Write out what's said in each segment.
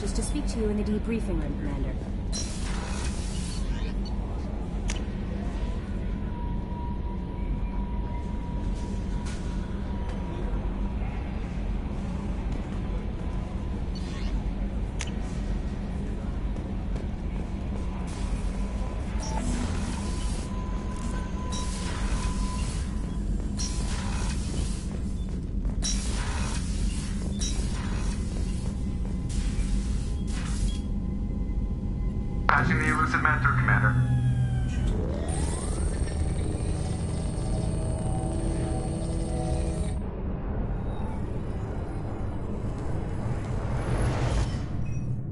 wishes to speak to you in the debriefing room, Commander. Patching the elusive man through, Commander.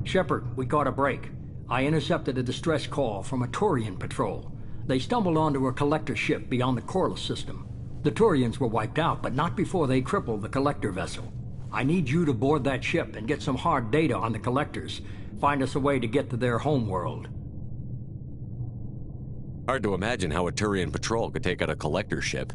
Shepard, we caught a break. I intercepted a distress call from a Turian patrol. They stumbled onto a collector ship beyond the Corliss system. The Turians were wiped out, but not before they crippled the collector vessel. I need you to board that ship and get some hard data on the collectors. Find us a way to get to their homeworld. Hard to imagine how a Turian patrol could take out a collector ship.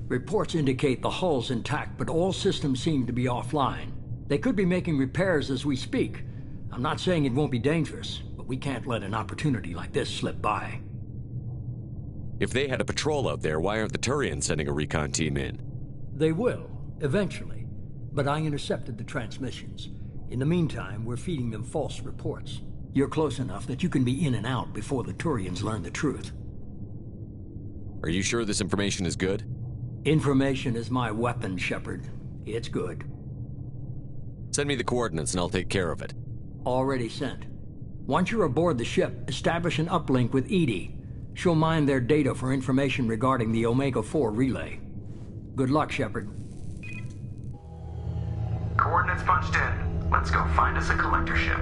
Reports indicate the hull's intact, but all systems seem to be offline. They could be making repairs as we speak. I'm not saying it won't be dangerous, but we can't let an opportunity like this slip by. If they had a patrol out there, why aren't the Turians sending a recon team in? They will, eventually. But I intercepted the transmissions. In the meantime, we're feeding them false reports. You're close enough that you can be in and out before the Turians learn the truth. Are you sure this information is good? Information is my weapon, Shepard. It's good. Send me the coordinates and I'll take care of it. Already sent. Once you're aboard the ship, establish an uplink with Edie. She'll mine their data for information regarding the Omega-4 relay. Good luck, Shepard. Coordinates punched in. Let's go find us a collector ship.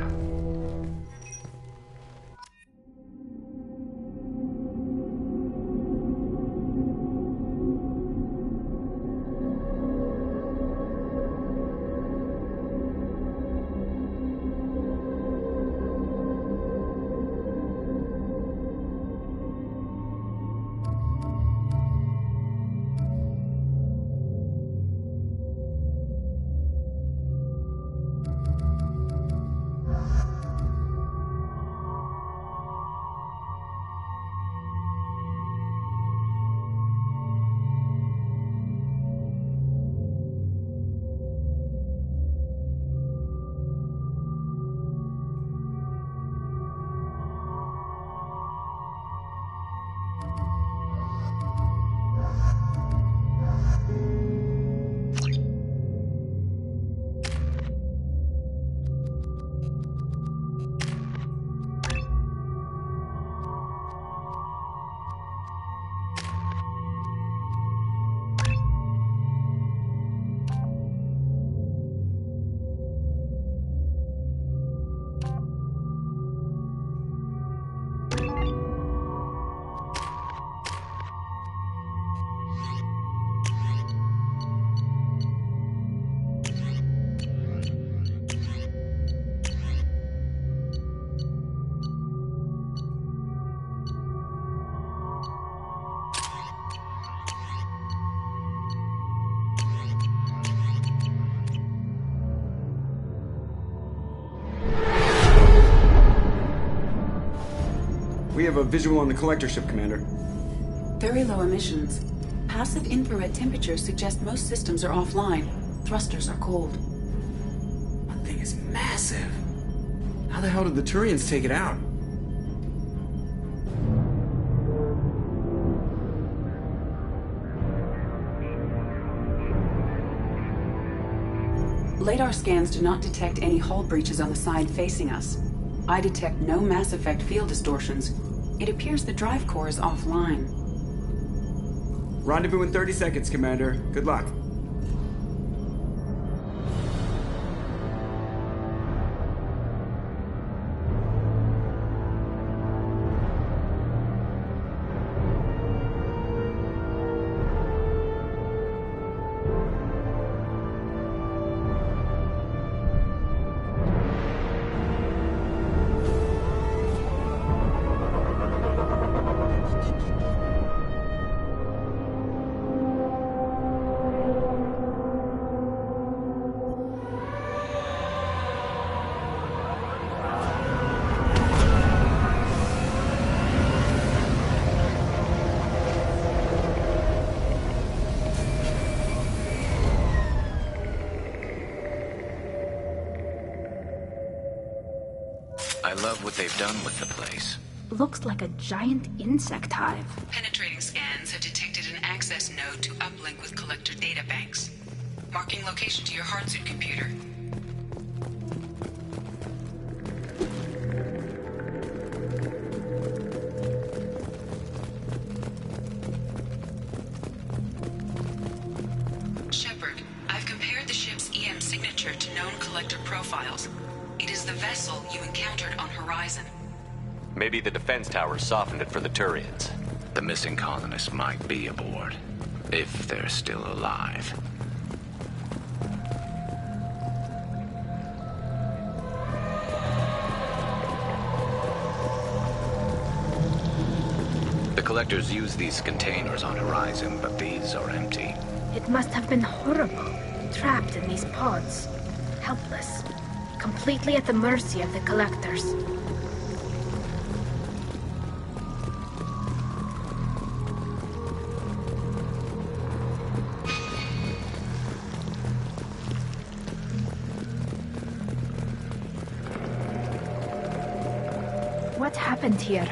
We have a visual on the collector ship, Commander. Very low emissions. Passive infrared temperatures suggest most systems are offline. Thrusters are cold. That thing is massive. How the hell did the Turians take it out? Radar scans do not detect any hull breaches on the side facing us. I detect no mass effect field distortions. It appears the drive core is offline. Rendezvous in 30 seconds, Commander. Good luck. I love what they've done with the place. Looks like a giant insect hive. Penetrating scans have detected an access node to uplink with collector databanks. Marking location to your hardsuit computer. Shepard, I've compared the ship's EM signature to known collector profiles. It is the vessel you encountered on Horizon. Maybe the defense tower softened it for the Turians. The missing colonists might be aboard, if they're still alive. The collectors use these containers on Horizon, but these are empty. It must have been horrible, trapped in these pods. Helpless. Completely at the mercy of the collectors. What happened here?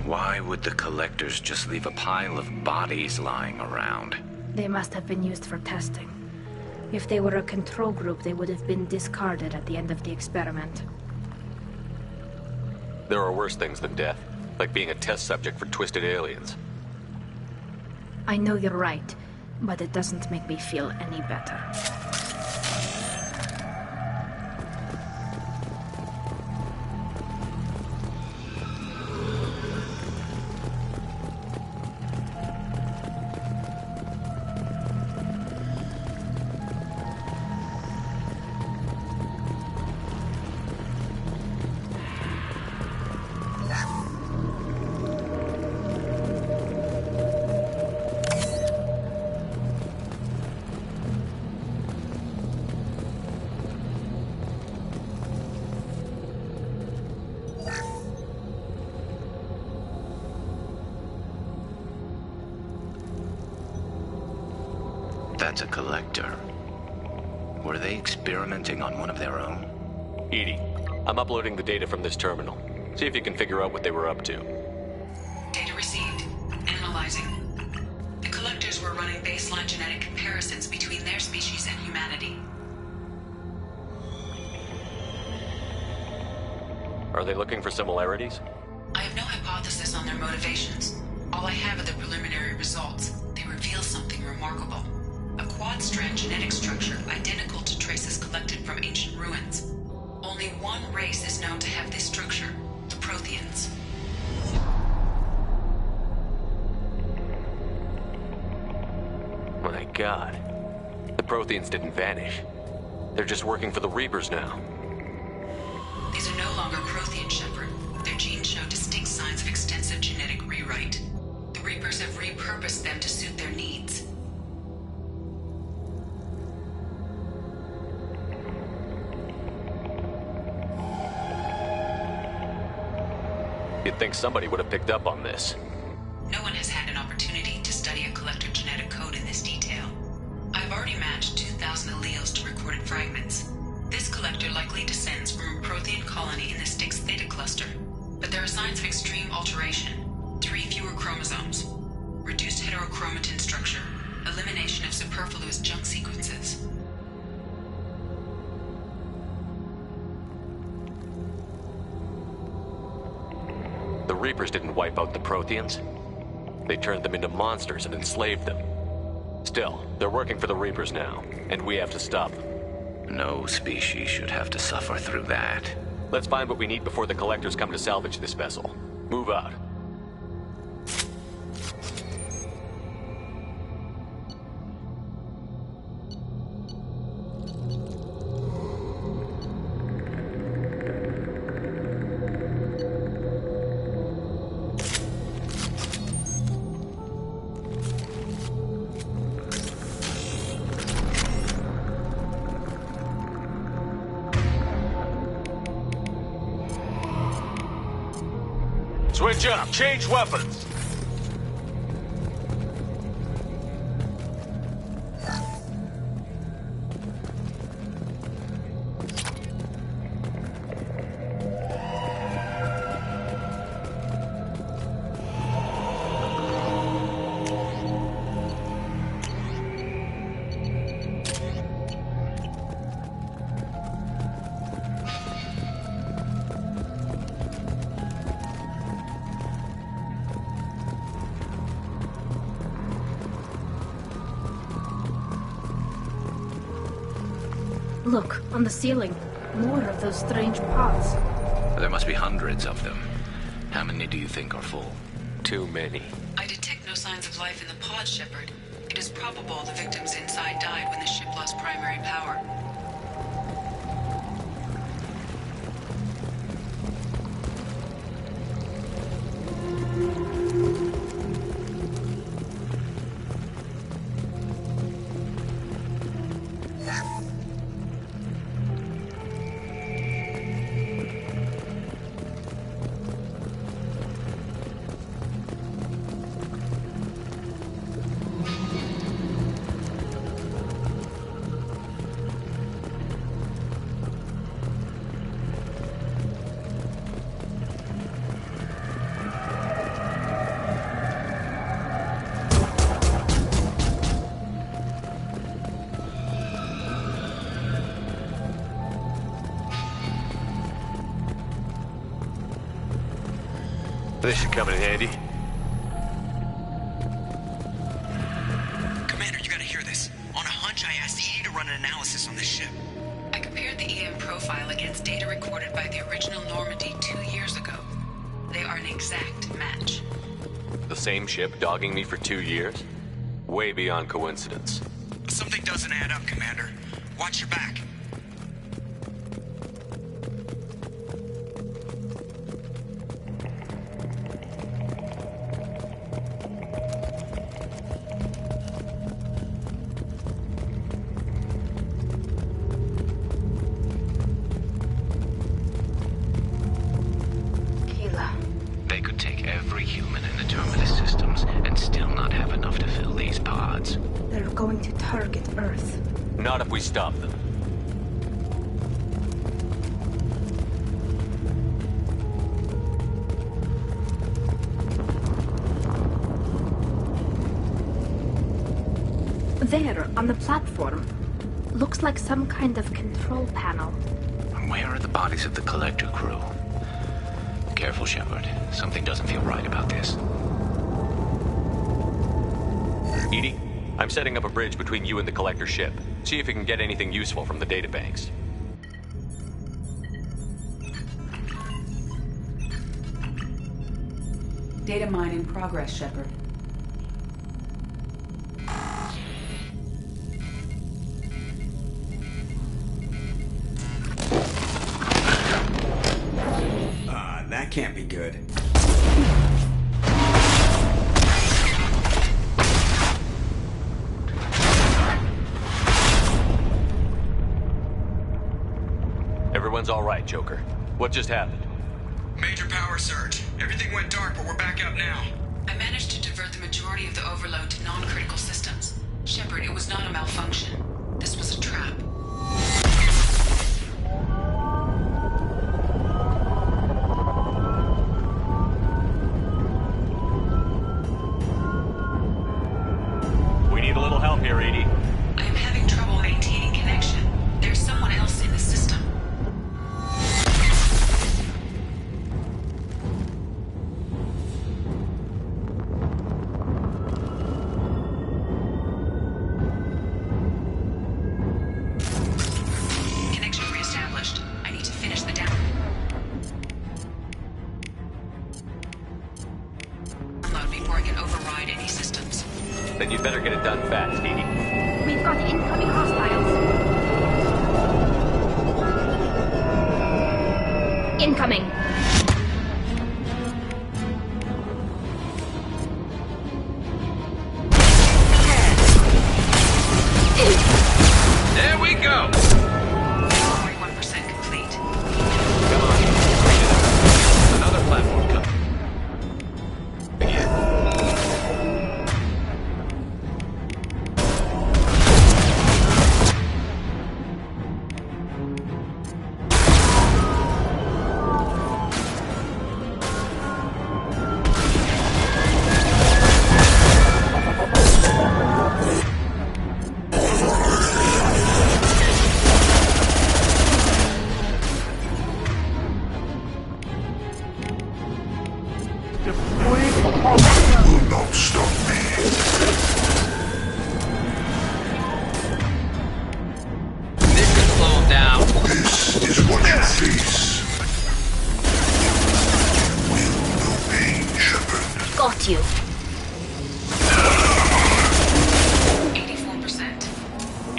Why would the collectors just leave a pile of bodies lying around? They must have been used for testing. If they were a control group, they would have been discarded at the end of the experiment. There are worse things than death, like being a test subject for twisted aliens. I know you're right, but it doesn't make me feel any better. That's a collector. Were they experimenting on one of their own? Edie, I'm uploading the data from this terminal. See if you can figure out what they were up to. Data received. Analyzing. The collectors were running baseline genetic comparisons between their species and humanity. Are they looking for similarities? I have no hypothesis on their motivations. All I have are the preliminary results. They reveal something remarkable. A quad-strand genetic structure identical to traces collected from ancient ruins. Only one race is known to have this structure, the Protheans. My God. The Protheans didn't vanish. They're just working for the Reapers now. These are no longer Prothean, Shepard. Their genes show distinct signs of extensive genetic rewrite. The Reapers have repurposed them to suit their needs. You'd think somebody would have picked up on this. No one has had an opportunity to study a collector genetic code in this detail. I've already matched 2,000 alleles to recorded fragments. This collector likely descends from a Prothean colony in the Styx Theta cluster. But there are signs of extreme alteration. 3 fewer chromosomes. Reduced heterochromatin structure. Elimination of superfluous junk sequences. The Reapers didn't wipe out the Protheans. They turned them into monsters and enslaved them. Still, they're working for the Reapers now, and we have to stop them. No species should have to suffer through that. Let's find what we need before the collectors come to salvage this vessel. Move out. Good job. Change weapons. Look, on the ceiling. More of those strange pods. There must be hundreds of them. How many do you think are full? Too many. I detect no signs of life in the pod, Shepard. It is probable the victims inside died when the ship lost primary power. This should come in handy. Commander, you gotta hear this. On a hunch, I asked EE to run an analysis on this ship. I compared the EM profile against data recorded by the original Normandy 2 years ago. They are an exact match. The same ship dogging me for 2 years? Way beyond coincidence. Something doesn't add up, Commander. Watch your back. They could take every human in the Terminus systems and still not have enough to fill these pods. They're going to target Earth. Not if we stop them. There, on the platform. Looks like some kind of control panel. Where are the bodies of the Collector crew? Careful, Shepard. Something doesn't feel right about this. Edie, I'm setting up a bridge between you and the Collector ship. See if you can get anything useful from the databanks. Data mine in progress, Shepard. That can't be good. Everyone's all right, Joker. What just happened? Major power surge. Everything went dark, but we're back up now. I managed to divert the majority of the overload to non-critical systems. Shepard, it was not a malfunction. This was a trap. We need a little help here, Edie. I am having trouble maintaining connection. There's someone else in the system. Connection reestablished. I need to finish the download before I can override any systems. Then you'd better get it done fast, Edie. We've got incoming hostiles. Incoming. There we go! 41% complete. Come on, speed it up. Another platform coming.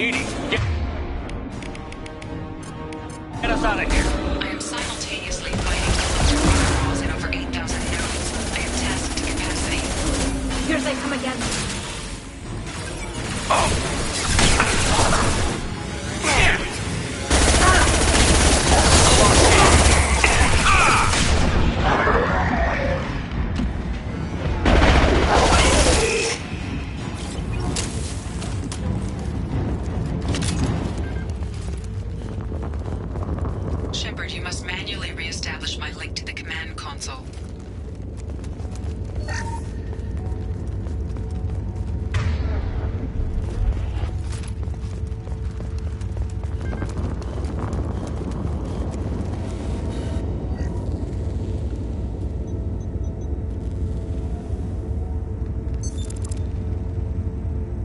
Edie, get us out of here. I am simultaneously fighting collector protocols in over 8,000 nodes. I am tasked to capacity. Here they come again. Shepard, you must manually re-establish my link to the command console.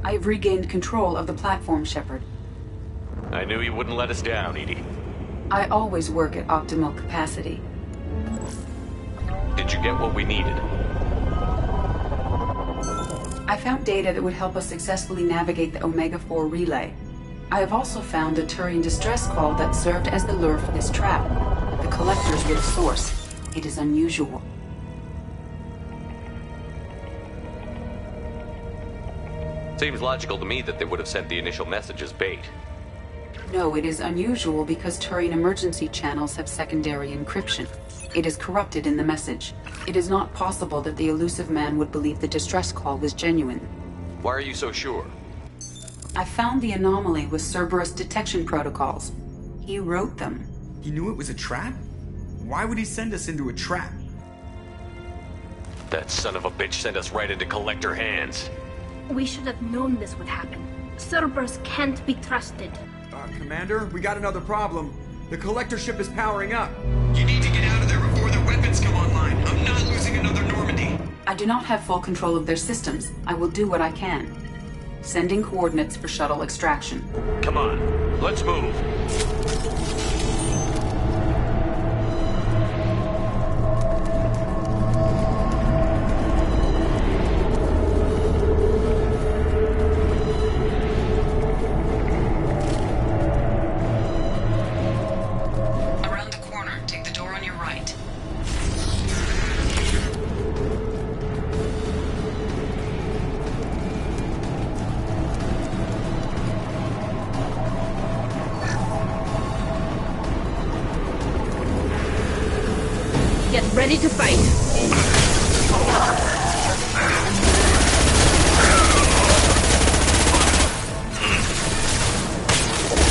I have regained control of the platform, Shepard. I knew you wouldn't let us down, Edie. I always work at optimal capacity. Did you get what we needed? I found data that would help us successfully navigate the Omega-4 relay. I have also found a Turian distress call that served as the lure for this trap. The collectors were the source. It is unusual. Seems logical to me that they would have sent the initial message as bait. No, it is unusual because Turian emergency channels have secondary encryption. It is corrupted in the message. It is not possible that the elusive man would believe the distress call was genuine. Why are you so sure? I found the anomaly with Cerberus detection protocols. He wrote them. He knew it was a trap? Why would he send us into a trap? That son of a bitch sent us right into Collector hands. We should have known this would happen. Cerberus can't be trusted. Commander, we got another problem. The Collector ship is powering up. You need to get out of there before their weapons come online. I'm not losing another Normandy. I do not have full control of their systems. I will do what I can. Sending coordinates for shuttle extraction. Come on, let's move. Around the corner, take the door on your right. Get ready to fight.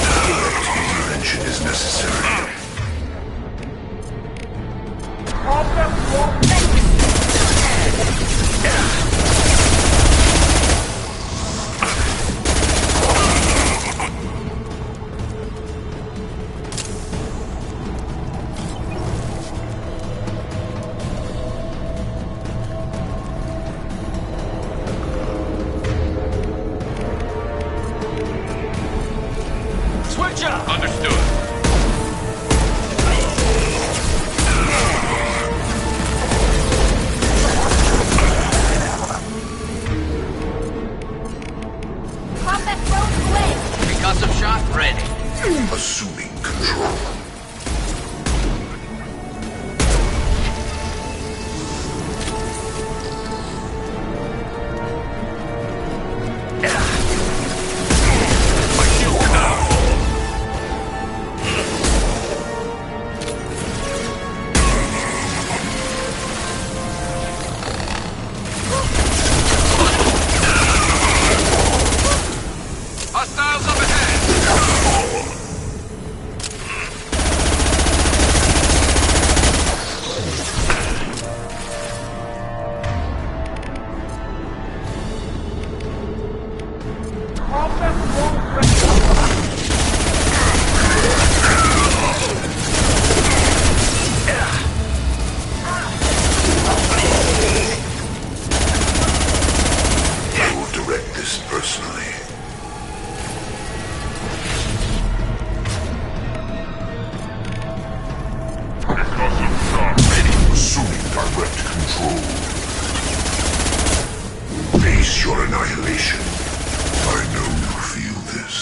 Intervention is necessary. Switch up! Understood. Combat drones away. Concussive shot ready. Assuming control. Hostiles up ahead! I will direct this personally. Assuming direct control. Face your annihilation. I know you feel this.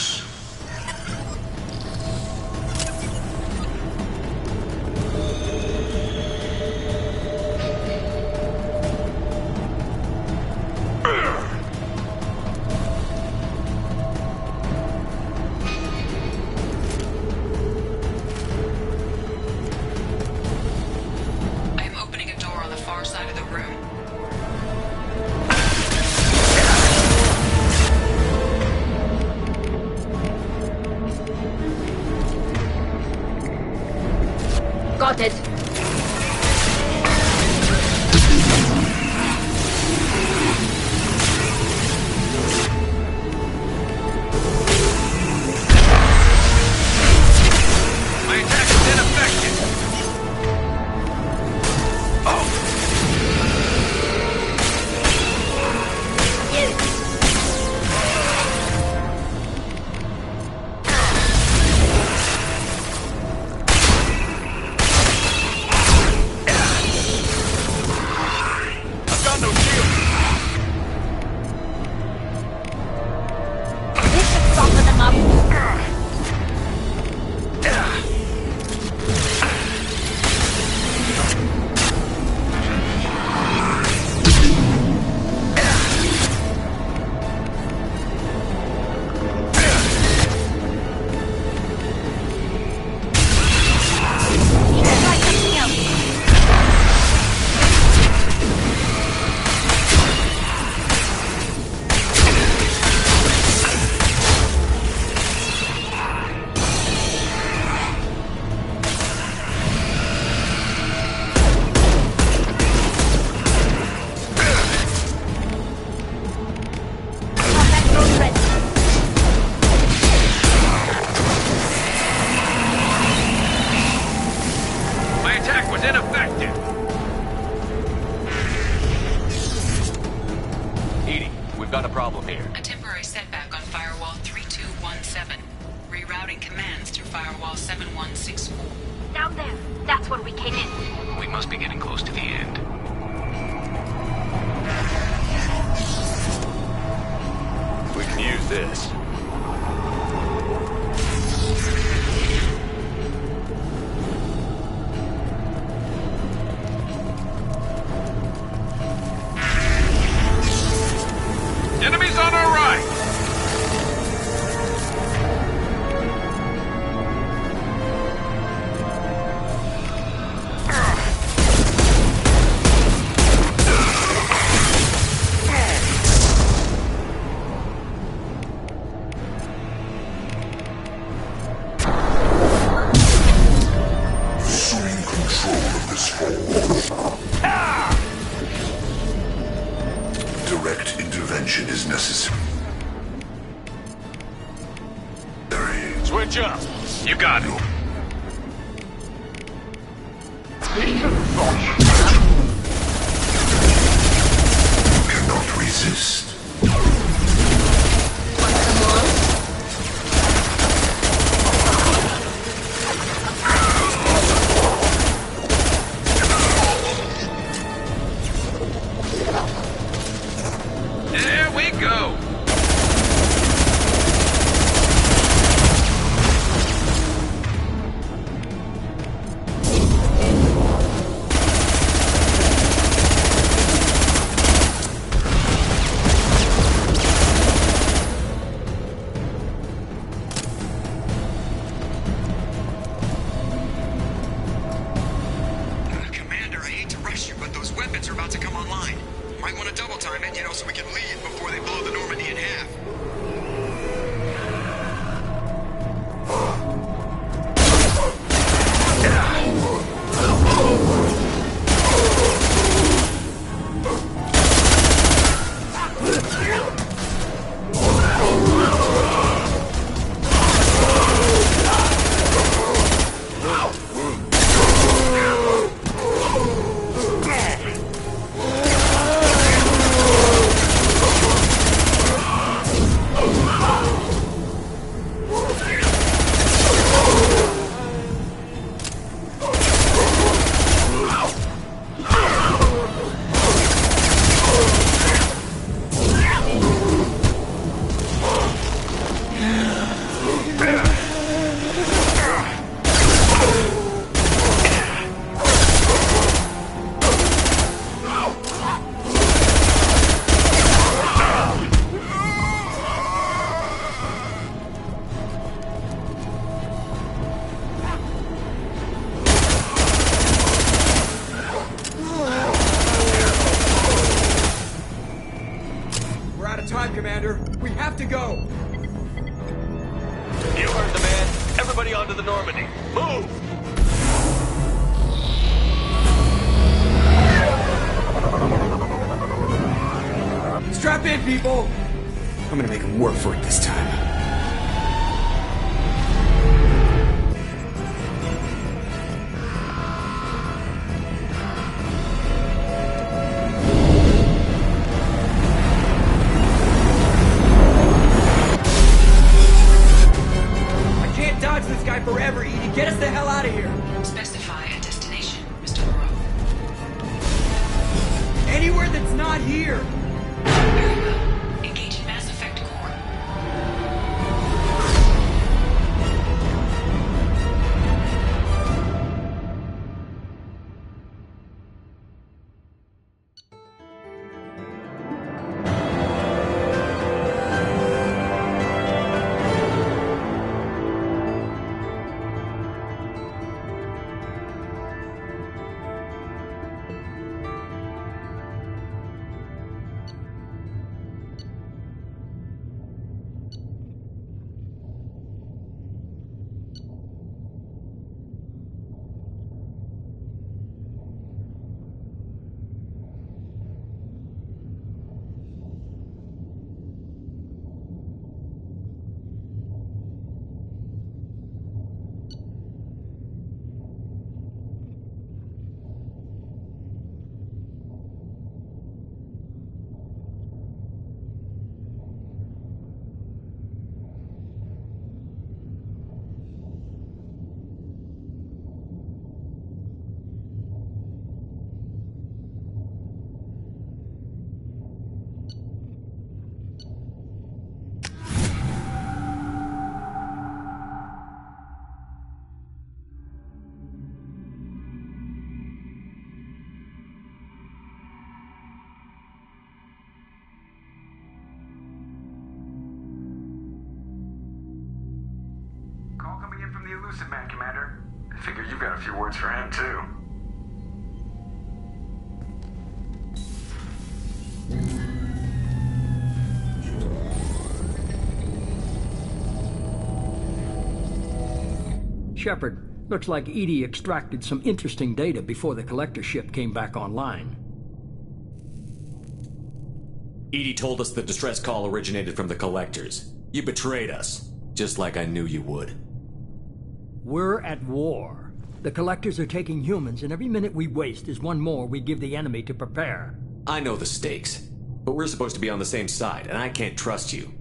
got a problem here. A temporary setback on firewall 3217. Rerouting commands through firewall 7164. Down there. That's where we came in. We must be getting close to the end. We can use this. Enemies on our right! Assuming control of this hole. Direct intervention is necessary. Switch up. You got it. Cannot resist. There we go. Commander, I hate to rush you, but those weapons are about to come online. Might want to double time it, so we can leave before they blow the Normandy in half. We're out of time, Commander. We have to go. You heard the man. Everybody onto the Normandy. Move! Strap in, people! I'm gonna make them work for it this time. I can't dodge this guy forever, Edie. Get us the hell out of here! Specify a destination, Mr. Moreau. Anywhere that's not here! Very well. Engage in Mass Effect Core. Call coming in from the Elusive Man, Commander. I figure you've got a few words for him, too. Shepard, looks like EDI extracted some interesting data before the collector ship came back online. EDI told us the distress call originated from the collectors. You betrayed us, just like I knew you would. We're at war. The collectors are taking humans, and every minute we waste is one more we give the enemy to prepare. I know the stakes, but we're supposed to be on the same side, and I can't trust you.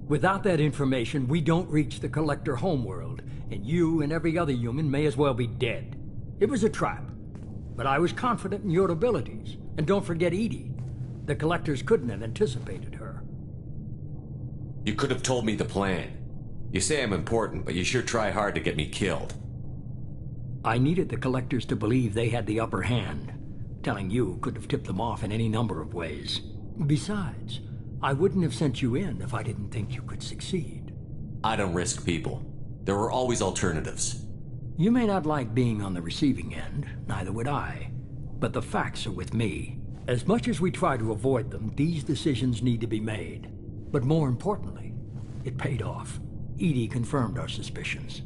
Without that information, we don't reach the collector homeworld, and you and every other human may as well be dead. It was a trap, but I was confident in your abilities. And don't forget EDI. The collectors couldn't have anticipated her. You could have told me the plan. You say I'm important, but you sure try hard to get me killed. I needed the collectors to believe they had the upper hand. Telling you could have tipped them off in any number of ways. Besides, I wouldn't have sent you in if I didn't think you could succeed. I don't risk people. There were always alternatives. You may not like being on the receiving end, neither would I. But the facts are with me. As much as we try to avoid them, these decisions need to be made. But more importantly, it paid off. EDI confirmed our suspicions.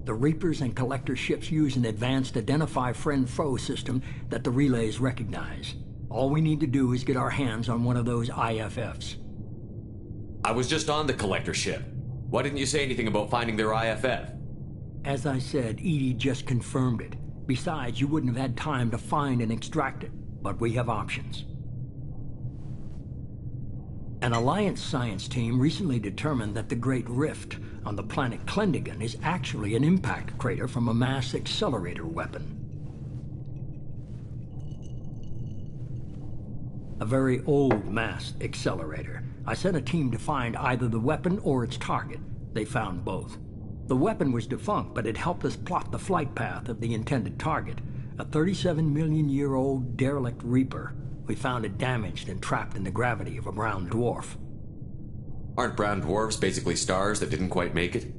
The Reapers and Collector ships use an advanced identify friend-foe system that the relays recognize. All we need to do is get our hands on one of those IFFs. I was just on the Collector ship. Why didn't you say anything about finding their IFF? As I said, EDI just confirmed it. Besides, you wouldn't have had time to find and extract it. But we have options. An Alliance science team recently determined that the Great Rift on the planet Klendigan is actually an impact crater from a mass accelerator weapon. A very old mass accelerator. I sent a team to find either the weapon or its target. They found both. The weapon was defunct, but it helped us plot the flight path of the intended target, a 37-million-year-old derelict Reaper. We found it damaged and trapped in the gravity of a brown dwarf. Aren't brown dwarfs basically stars that didn't quite make it?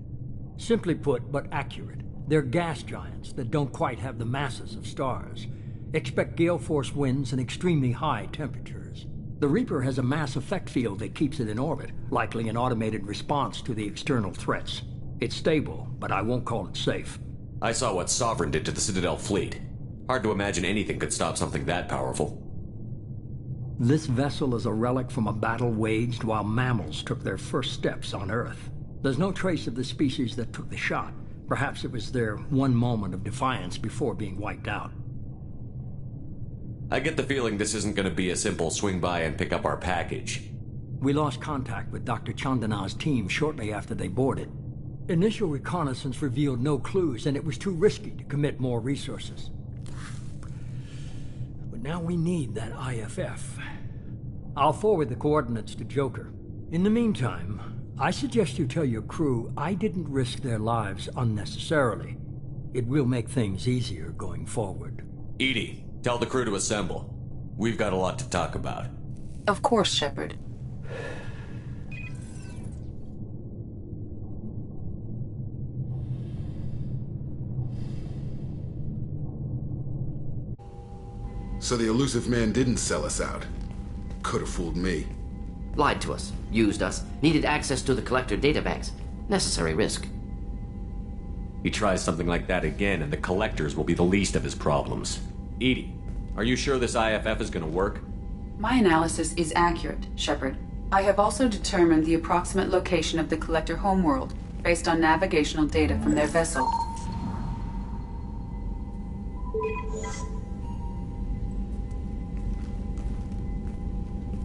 Simply put, but accurate. They're gas giants that don't quite have the masses of stars. Expect gale force winds and extremely high temperatures. The Reaper has a mass effect field that keeps it in orbit, likely an automated response to the external threats. It's stable, but I won't call it safe. I saw what Sovereign did to the Citadel fleet. Hard to imagine anything could stop something that powerful. This vessel is a relic from a battle waged while mammals took their first steps on Earth. There's no trace of the species that took the shot. Perhaps it was their one moment of defiance before being wiped out. I get the feeling this isn't going to be a simple swing by and pick up our package. We lost contact with Dr. Chandana's team shortly after they boarded. Initial reconnaissance revealed no clues, and it was too risky to commit more resources. But now we need that IFF. I'll forward the coordinates to Joker. In the meantime, I suggest you tell your crew I didn't risk their lives unnecessarily. It will make things easier going forward. EDI, tell the crew to assemble. We've got a lot to talk about. Of course, Shepard. So the Elusive Man didn't sell us out. Could have fooled me. Lied to us, used us, needed access to the Collector databanks. Necessary risk. He tries something like that again, and the Collectors will be the least of his problems. EDI, are you sure this IFF is going to work? My analysis is accurate, Shepard. I have also determined the approximate location of the Collector homeworld, based on navigational data from their vessel.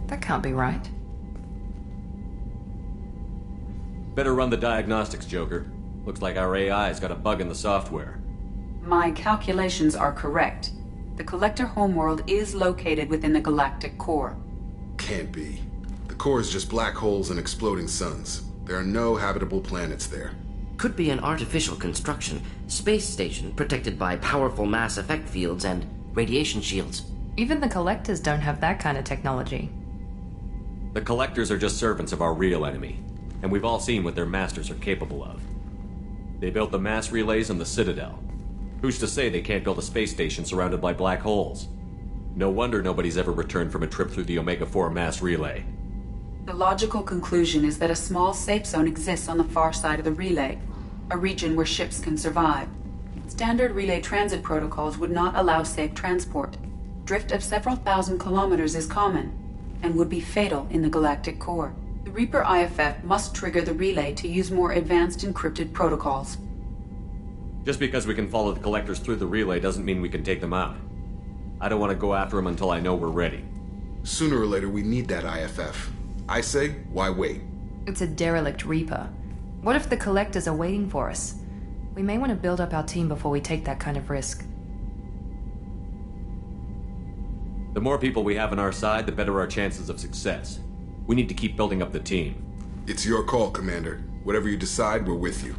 That can't be right. Better run the diagnostics, Joker. Looks like our AI's got a bug in the software. My calculations are correct. The Collector homeworld is located within the galactic core. Can't be. The core is just black holes and exploding suns. There are no habitable planets there. Could be an artificial construction, space station protected by powerful mass effect fields and radiation shields. Even the Collectors don't have that kind of technology. The Collectors are just servants of our real enemy, and we've all seen what their masters are capable of. They built the mass relays in the Citadel. Who's to say they can't build a space station surrounded by black holes? No wonder nobody's ever returned from a trip through the Omega-4 mass relay. The logical conclusion is that a small safe zone exists on the far side of the relay, a region where ships can survive. Standard relay transit protocols would not allow safe transport. Drift of several thousand kilometers is common, and would be fatal in the galactic core. The Reaper IFF must trigger the relay to use more advanced encrypted protocols. Just because we can follow the Collectors through the relay doesn't mean we can take them out. I don't want to go after them until I know we're ready. Sooner or later, we need that IFF. I say, why wait? It's a derelict Reaper. What if the Collectors are waiting for us? We may want to build up our team before we take that kind of risk. The more people we have on our side, the better our chances of success. We need to keep building up the team. It's your call, Commander. Whatever you decide, we're with you.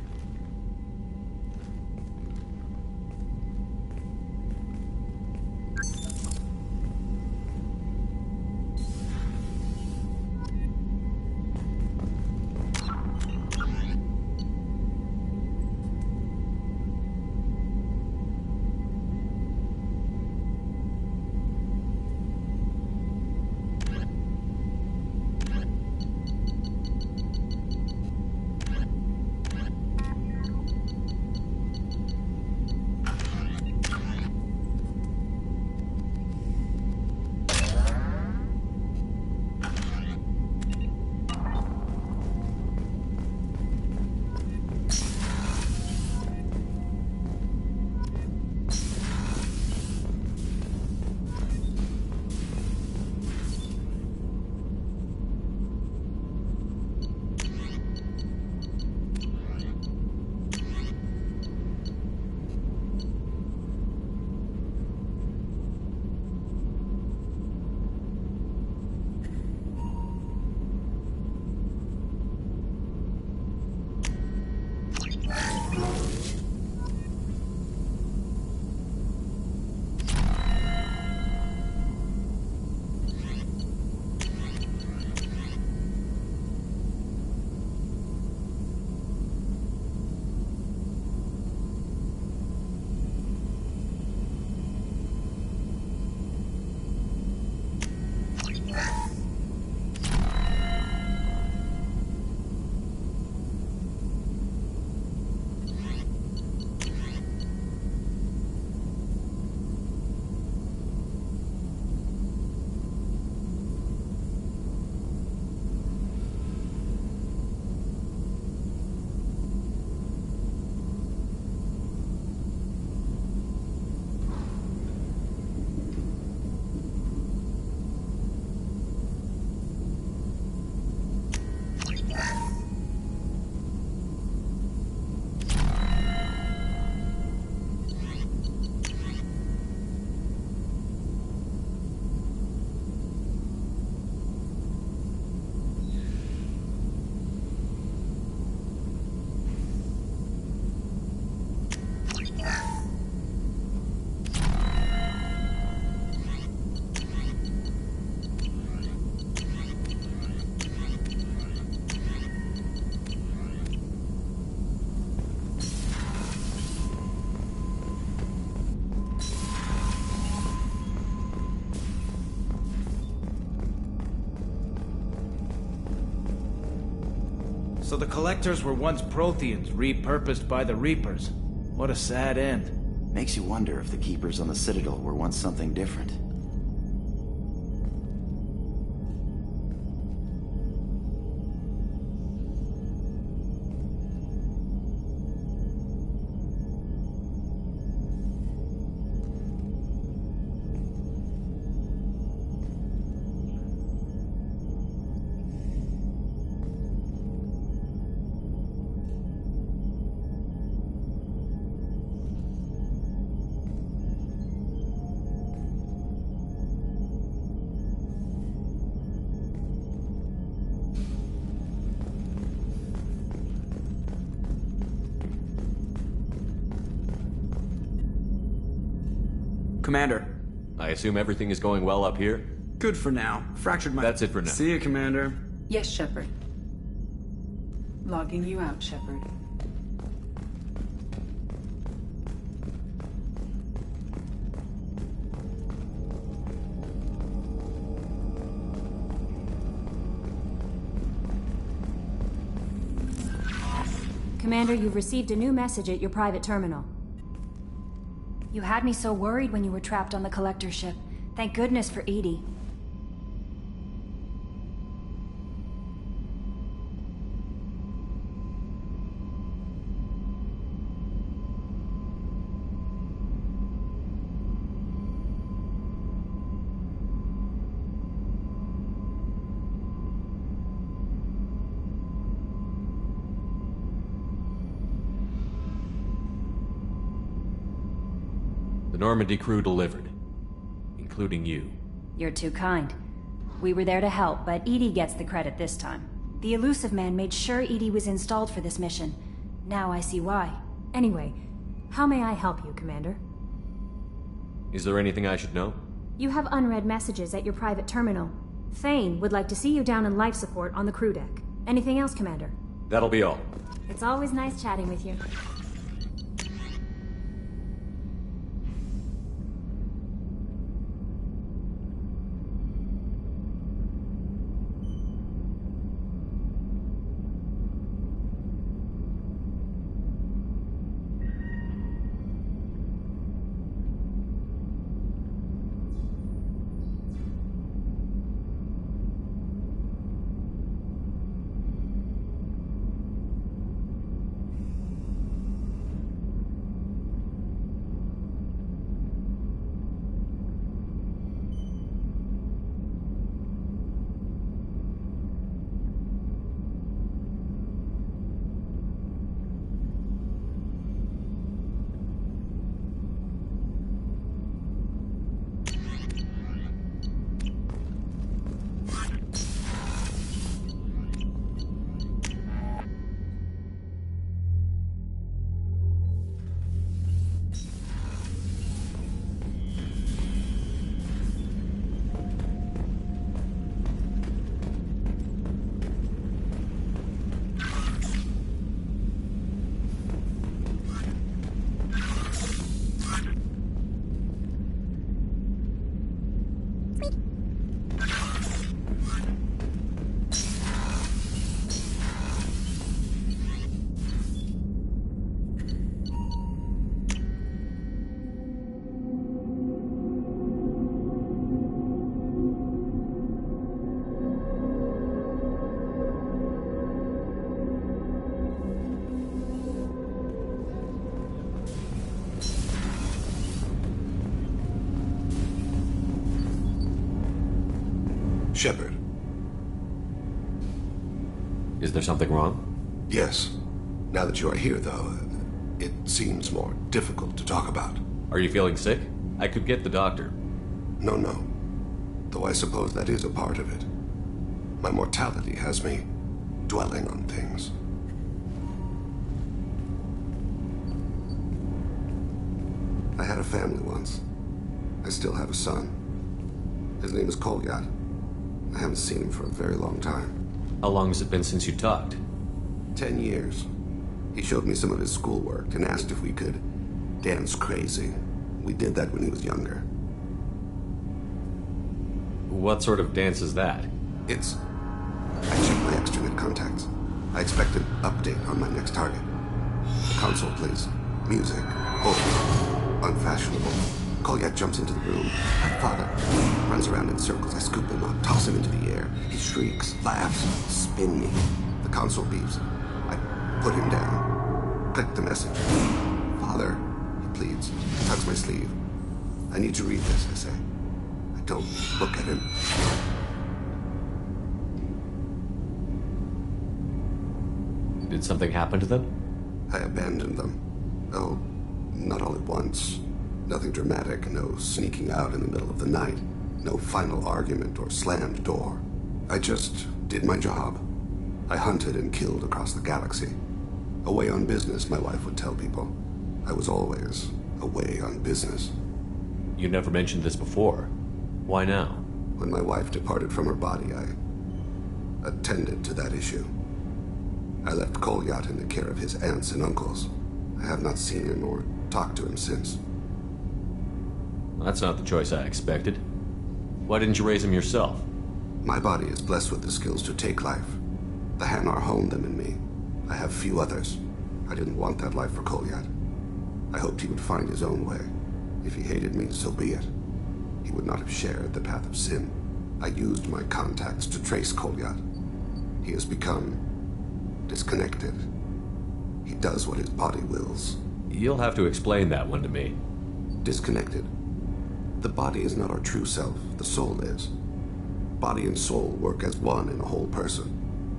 So the Collectors were once Protheans, repurposed by the Reapers. What a sad end. Makes you wonder if the Keepers on the Citadel were once something different. Commander. I assume everything is going well up here? Good for now. Fractured my... That's it for now. See you, Commander. Yes, Shepard. Logging you out, Shepard. Commander, you've received a new message at your private terminal. You had me so worried when you were trapped on the Collector ship. Thank goodness for Edie. The Normandy crew delivered, including you. You're too kind. We were there to help, but Edie gets the credit this time. The Elusive Man made sure Edie was installed for this mission. Now I see why. Anyway, how may I help you, Commander? Is there anything I should know? You have unread messages at your private terminal. Thane would like to see you down in life support on the crew deck. Anything else, Commander? That'll be all. It's always nice chatting with you. Shepard. Is there something wrong? Yes. Now that you are here, though, it seems more difficult to talk about. Are you feeling sick? I could get the doctor. No. Though I suppose that is a part of it. My mortality has me dwelling on things. I had a family once. I still have a son. His name is Kolyat. I haven't seen him for a very long time. How long has it been since you talked? 10 years. He showed me some of his schoolwork and asked if we could dance crazy. We did that when he was younger. What sort of dance is that? It's... I checked my extranet contacts. I expect an update on my next target. The console plays music. Oh, unfashionable. Kolyat jumps into the room. My father runs around in circles. I scoop him up, toss him into the air. He shrieks, laughs, spin me. The console beeps. I put him down. Click the message. Father, he pleads. Tugs my sleeve. I need to read this, I say. I don't look at him. Did something happen to them? I abandoned them. Oh, not all at once. Nothing dramatic, no sneaking out in the middle of the night, no final argument or slammed door. I just did my job. I hunted and killed across the galaxy. Away on business, my wife would tell people. I was always away on business. You never mentioned this before. Why now? When my wife departed from her body, I attended to that issue. I left Kolyat in the care of his aunts and uncles. I have not seen him or talked to him since. That's not the choice I expected. Why didn't you raise him yourself? My body is blessed with the skills to take life. The Hanar honed them in me. I have few others. I didn't want that life for Kolyat. I hoped he would find his own way. If he hated me, so be it. He would not have shared the path of sin. I used my contacts to trace Kolyat. He has become disconnected. He does what his body wills. You'll have to explain that one to me. Disconnected. The body is not our true self, the soul is. Body and soul work as one in a whole person.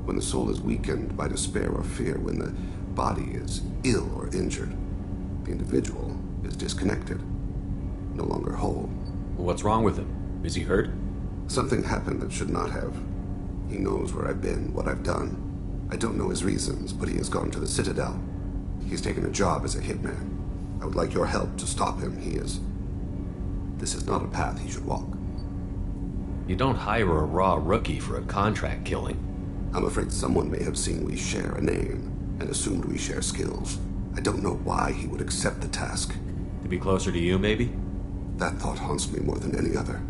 When the soul is weakened by despair or fear, when the body is ill or injured, the individual is disconnected, no longer whole. What's wrong with him? Is he hurt? Something happened that should not have. He knows where I've been, what I've done. I don't know his reasons, but he has gone to the Citadel. He's taken a job as a hitman. I would like your help to stop him. This is not a path he should walk. You don't hire a raw rookie for a contract killing. I'm afraid someone may have seen we share a name and assumed we share skills. I don't know why he would accept the task. To be closer to you, maybe? That thought haunts me more than any other.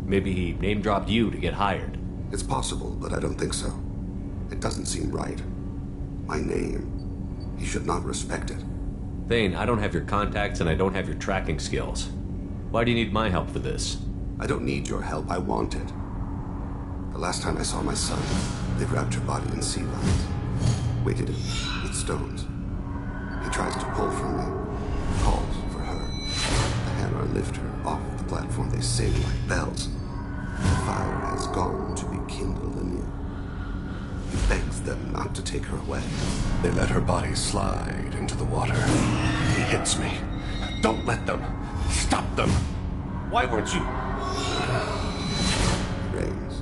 Maybe he name-dropped you to get hired. It's possible, but I don't think so. It doesn't seem right. My name. He should not respect it. Thane, I don't have your contacts and I don't have your tracking skills. Why do you need my help for this? I don't need your help. I want it. The last time I saw my son, they wrapped her body in sea vines, weighted it with stones. He tries to pull from me, calls for her. The Hanar lift her off the platform. They sing like bells. The fire has gone to be kindled anew. He begs them not to take her away. They let her body slide into the water. He hits me. Don't let them. Stop them. Why weren't you? It rains.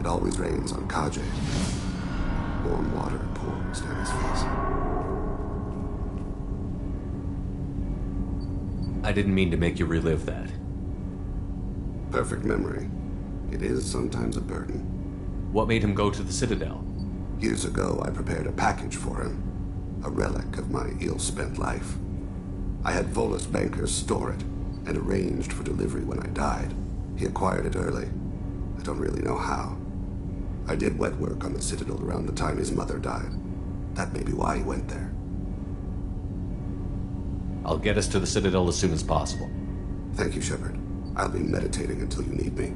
It always rains on Kaje. Warm water pours down his face. I didn't mean to make you relive that. Perfect memory. It is sometimes a burden. What made him go to the Citadel? Years ago, I prepared a package for him. A relic of my ill-spent life. I had Volus bankers store it, and arranged for delivery when I died. He acquired it early. I don't really know how. I did wet work on the Citadel around the time his mother died. That may be why he went there. I'll get us to the Citadel as soon as possible. Thank you, Shepard. I'll be meditating until you need me.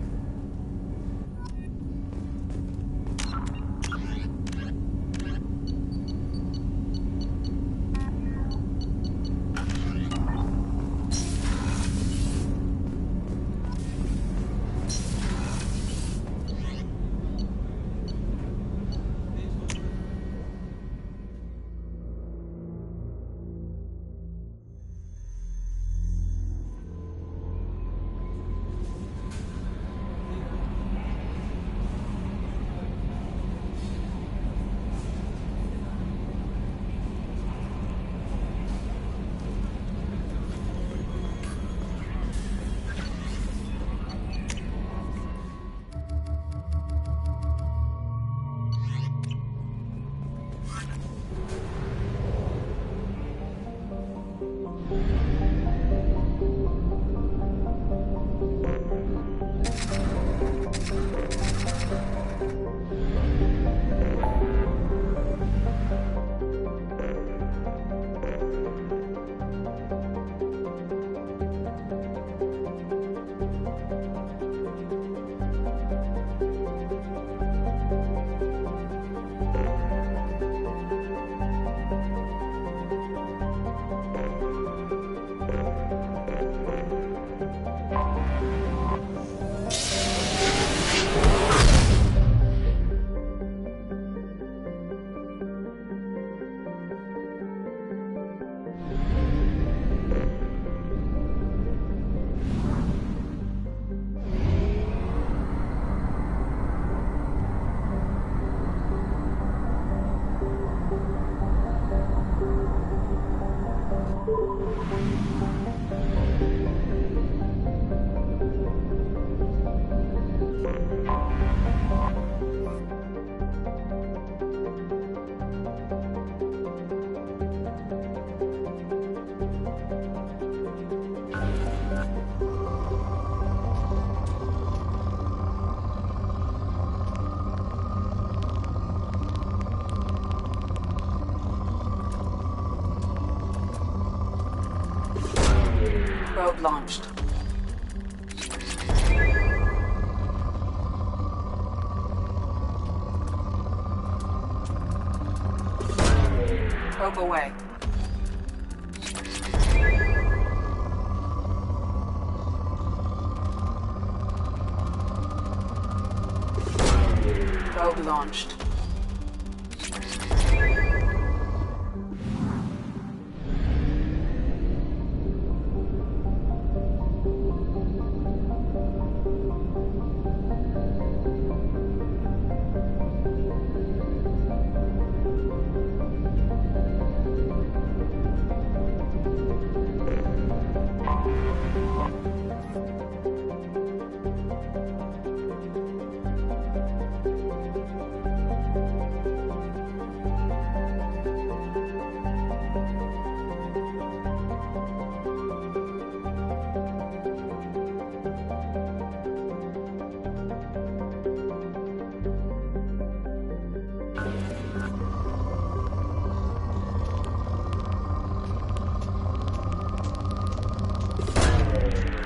Probe launched. Probe away. Probe launched.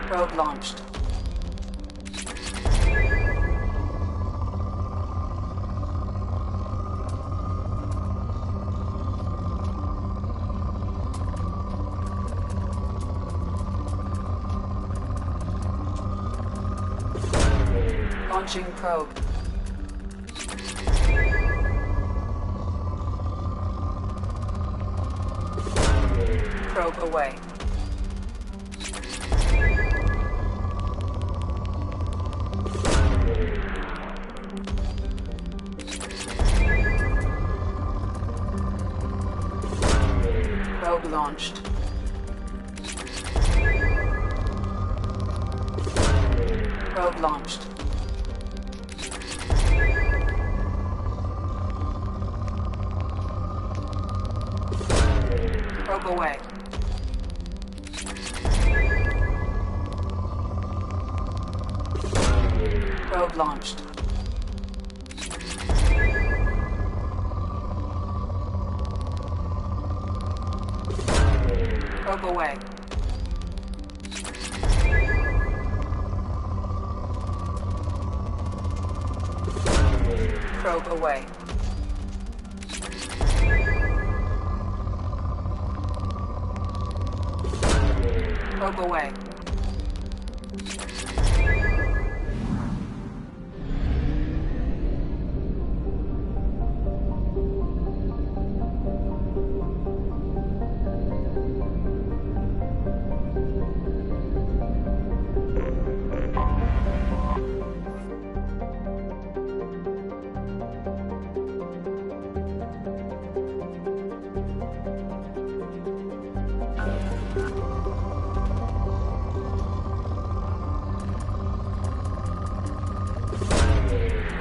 Probe launched. Launching probe. Probe away. Probe launched. Probe launched. Probe away. Probe launched. Probe away. Probe away. Probe away.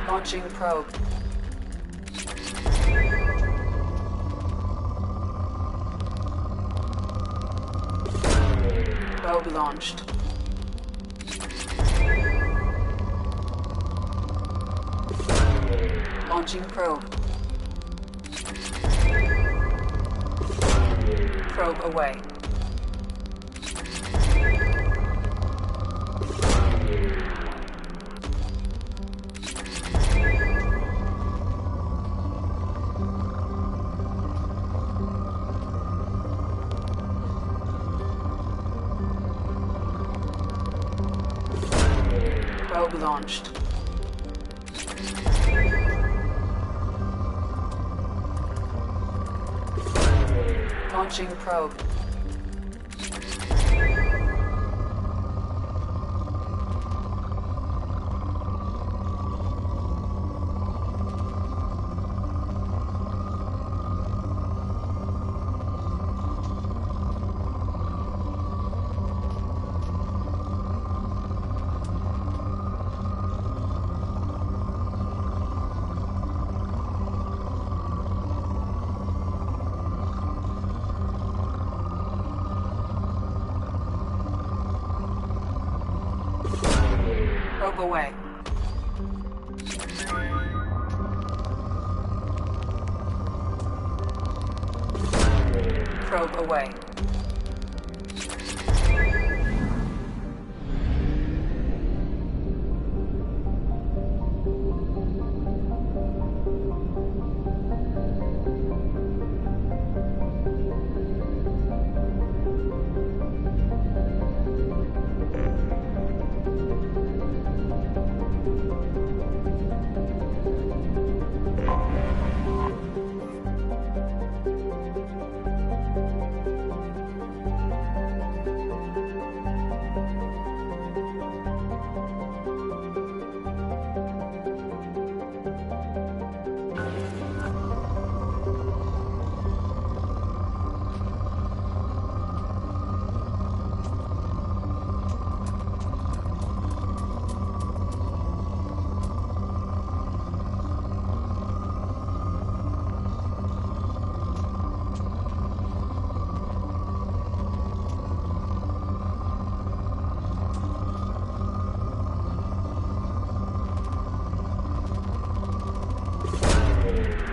Launching probe. Probe launched. Launching probe. Probe away. Probe launched. Launching probe. Probe away. Probe away.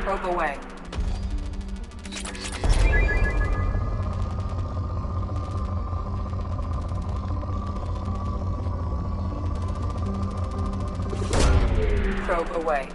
Probe away. Probe away.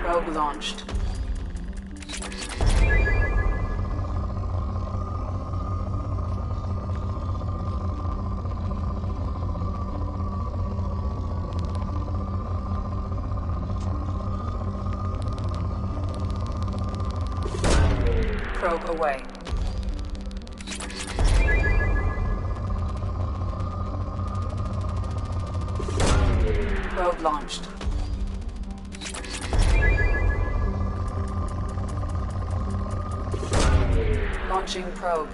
Probe launched. Probe away. Probe launched. Launching probe.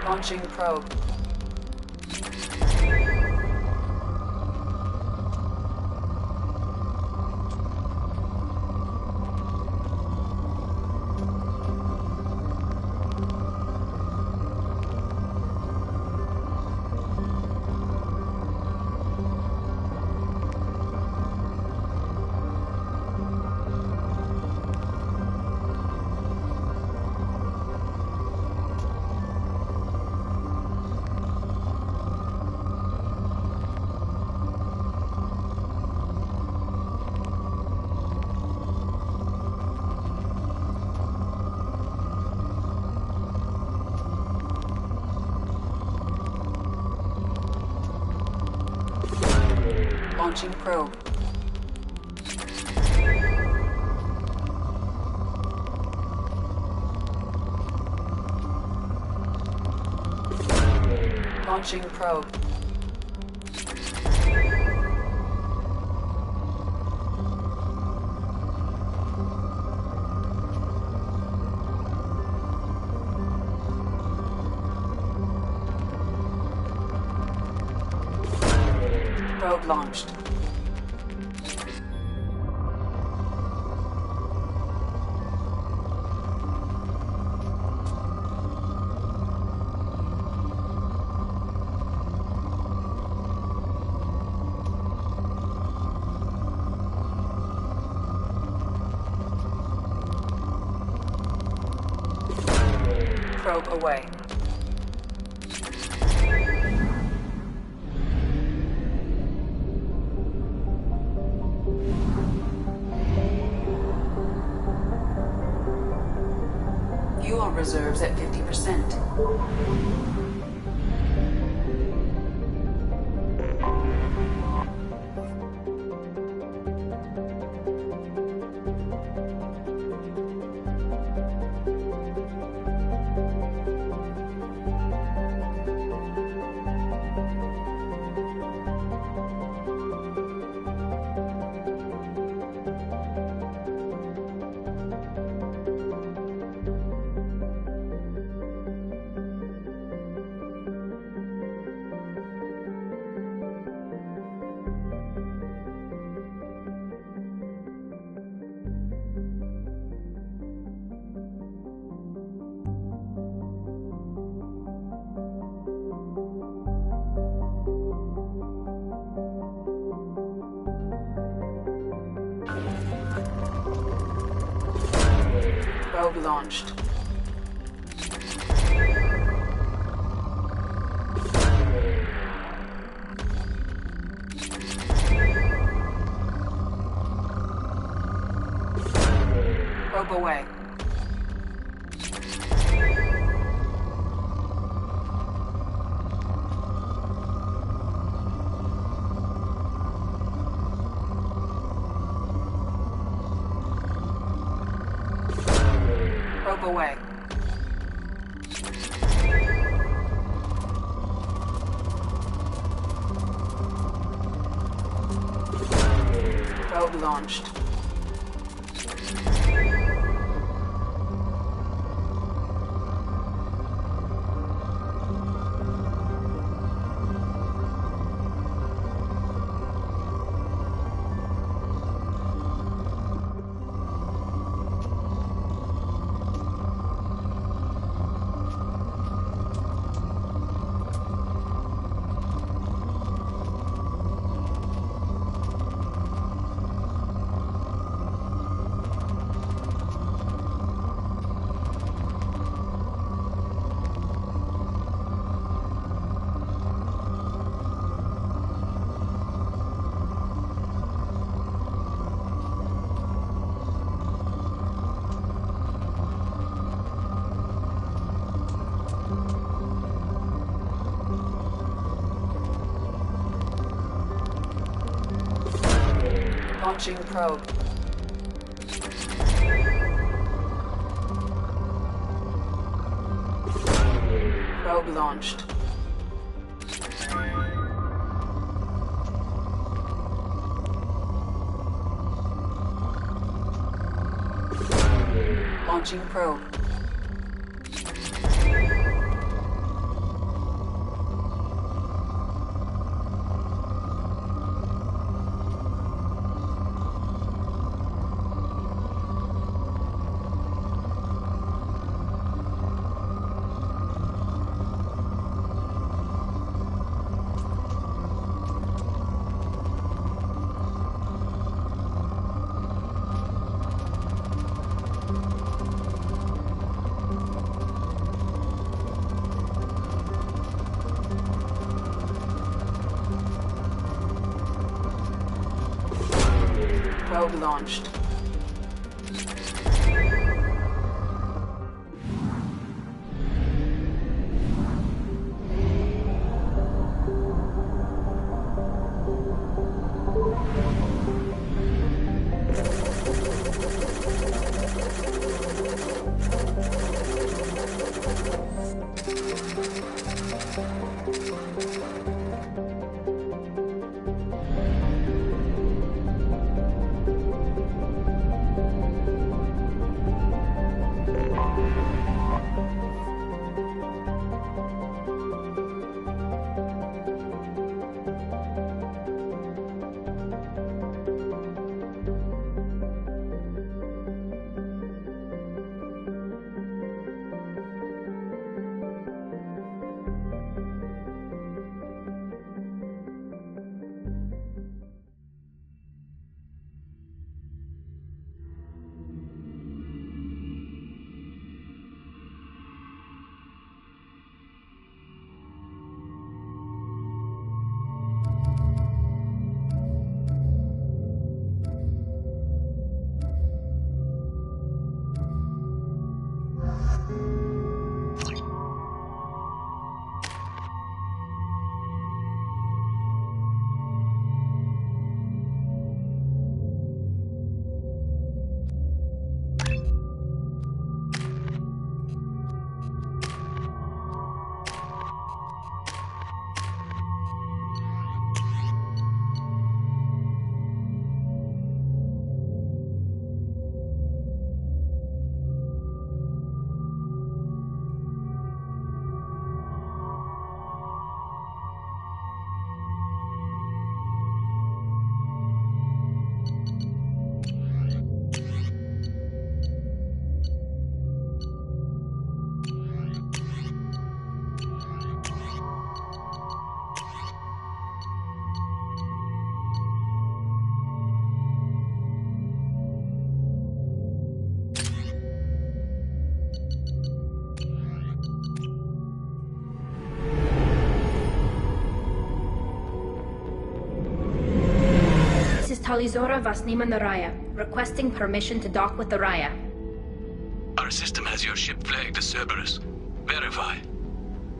Launching probe. Launching probe. Launching probe. Probe launched. Probe away. Fuel reserves at 50%. Probe launched. Probe away. Probe away. Probe launched. Launching probe. Probe launched. Launching probe. Probe launched. Talizora Vasnima Naraya, requesting permission to dock with the Raya. system has your ship flagged as Cerberus. Verify.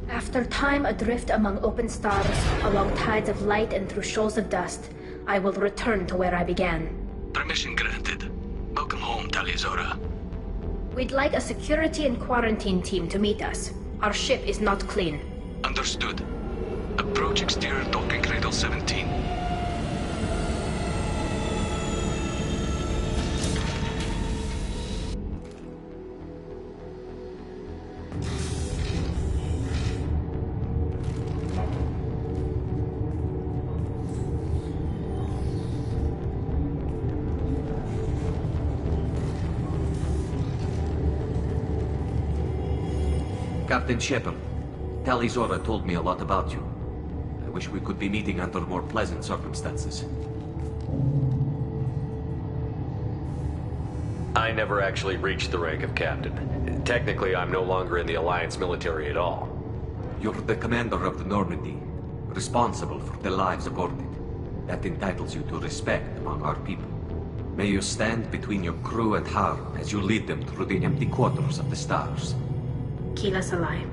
After time adrift among open stars, along tides of light and through shoals of dust, I will return to where I began. Permission granted. Welcome home, Talizora. We'd like a security and quarantine team to meet us. Our ship is not clean. Understood. Approach exterior docking cradle 17. Captain Shepard, Talizora told me a lot about you. I wish we could be meeting under more pleasant circumstances. I never actually reached the rank of captain. Technically, I'm no longer in the Alliance military at all. You're the commander of the Normandy, responsible for the lives aboard it. That entitles you to respect among our people. May you stand between your crew and harm as you lead them through the empty quarters of the stars. Keep us alive.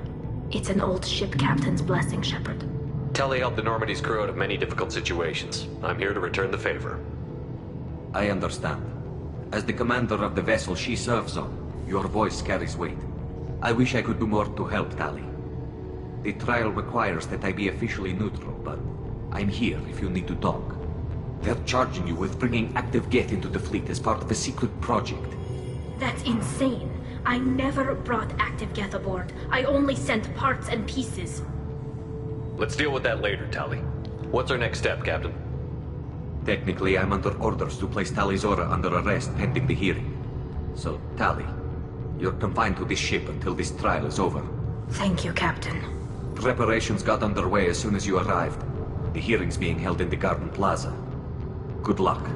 It's an old ship captain's blessing, Shepard. Telly helped the Normandy's crew out of many difficult situations. I'm here to return the favor. I understand. As the commander of the vessel she serves on, your voice carries weight. I wish I could do more to help Tali. The trial requires that I be officially neutral, but I'm here if you need to talk. They're charging you with bringing active Geth into the fleet as part of a secret project. That's insane. I never brought active Geth aboard. I only sent parts and pieces. Let's deal with that later, Tali. What's our next step, Captain? Technically, I'm under orders to place Talizora under arrest pending the hearing. So, Tali, you're confined to this ship until this trial is over. Thank you, Captain. Preparations got underway as soon as you arrived. The hearing's being held in the Garden Plaza. Good luck.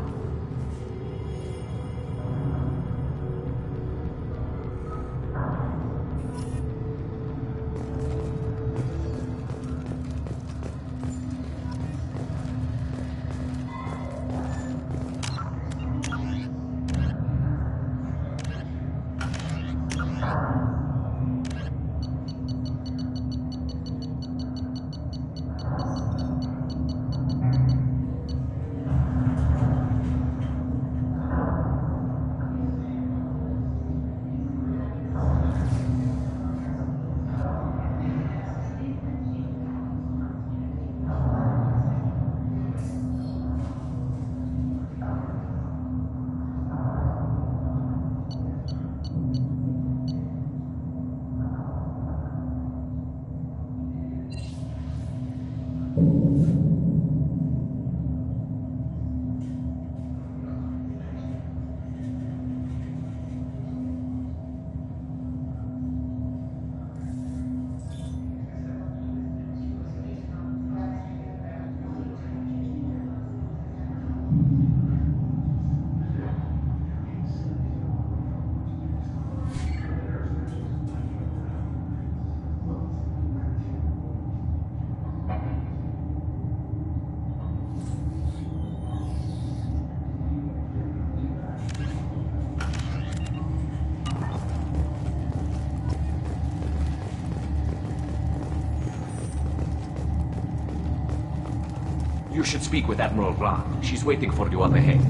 You should speak with Admiral Ron. She's waiting for you up ahead.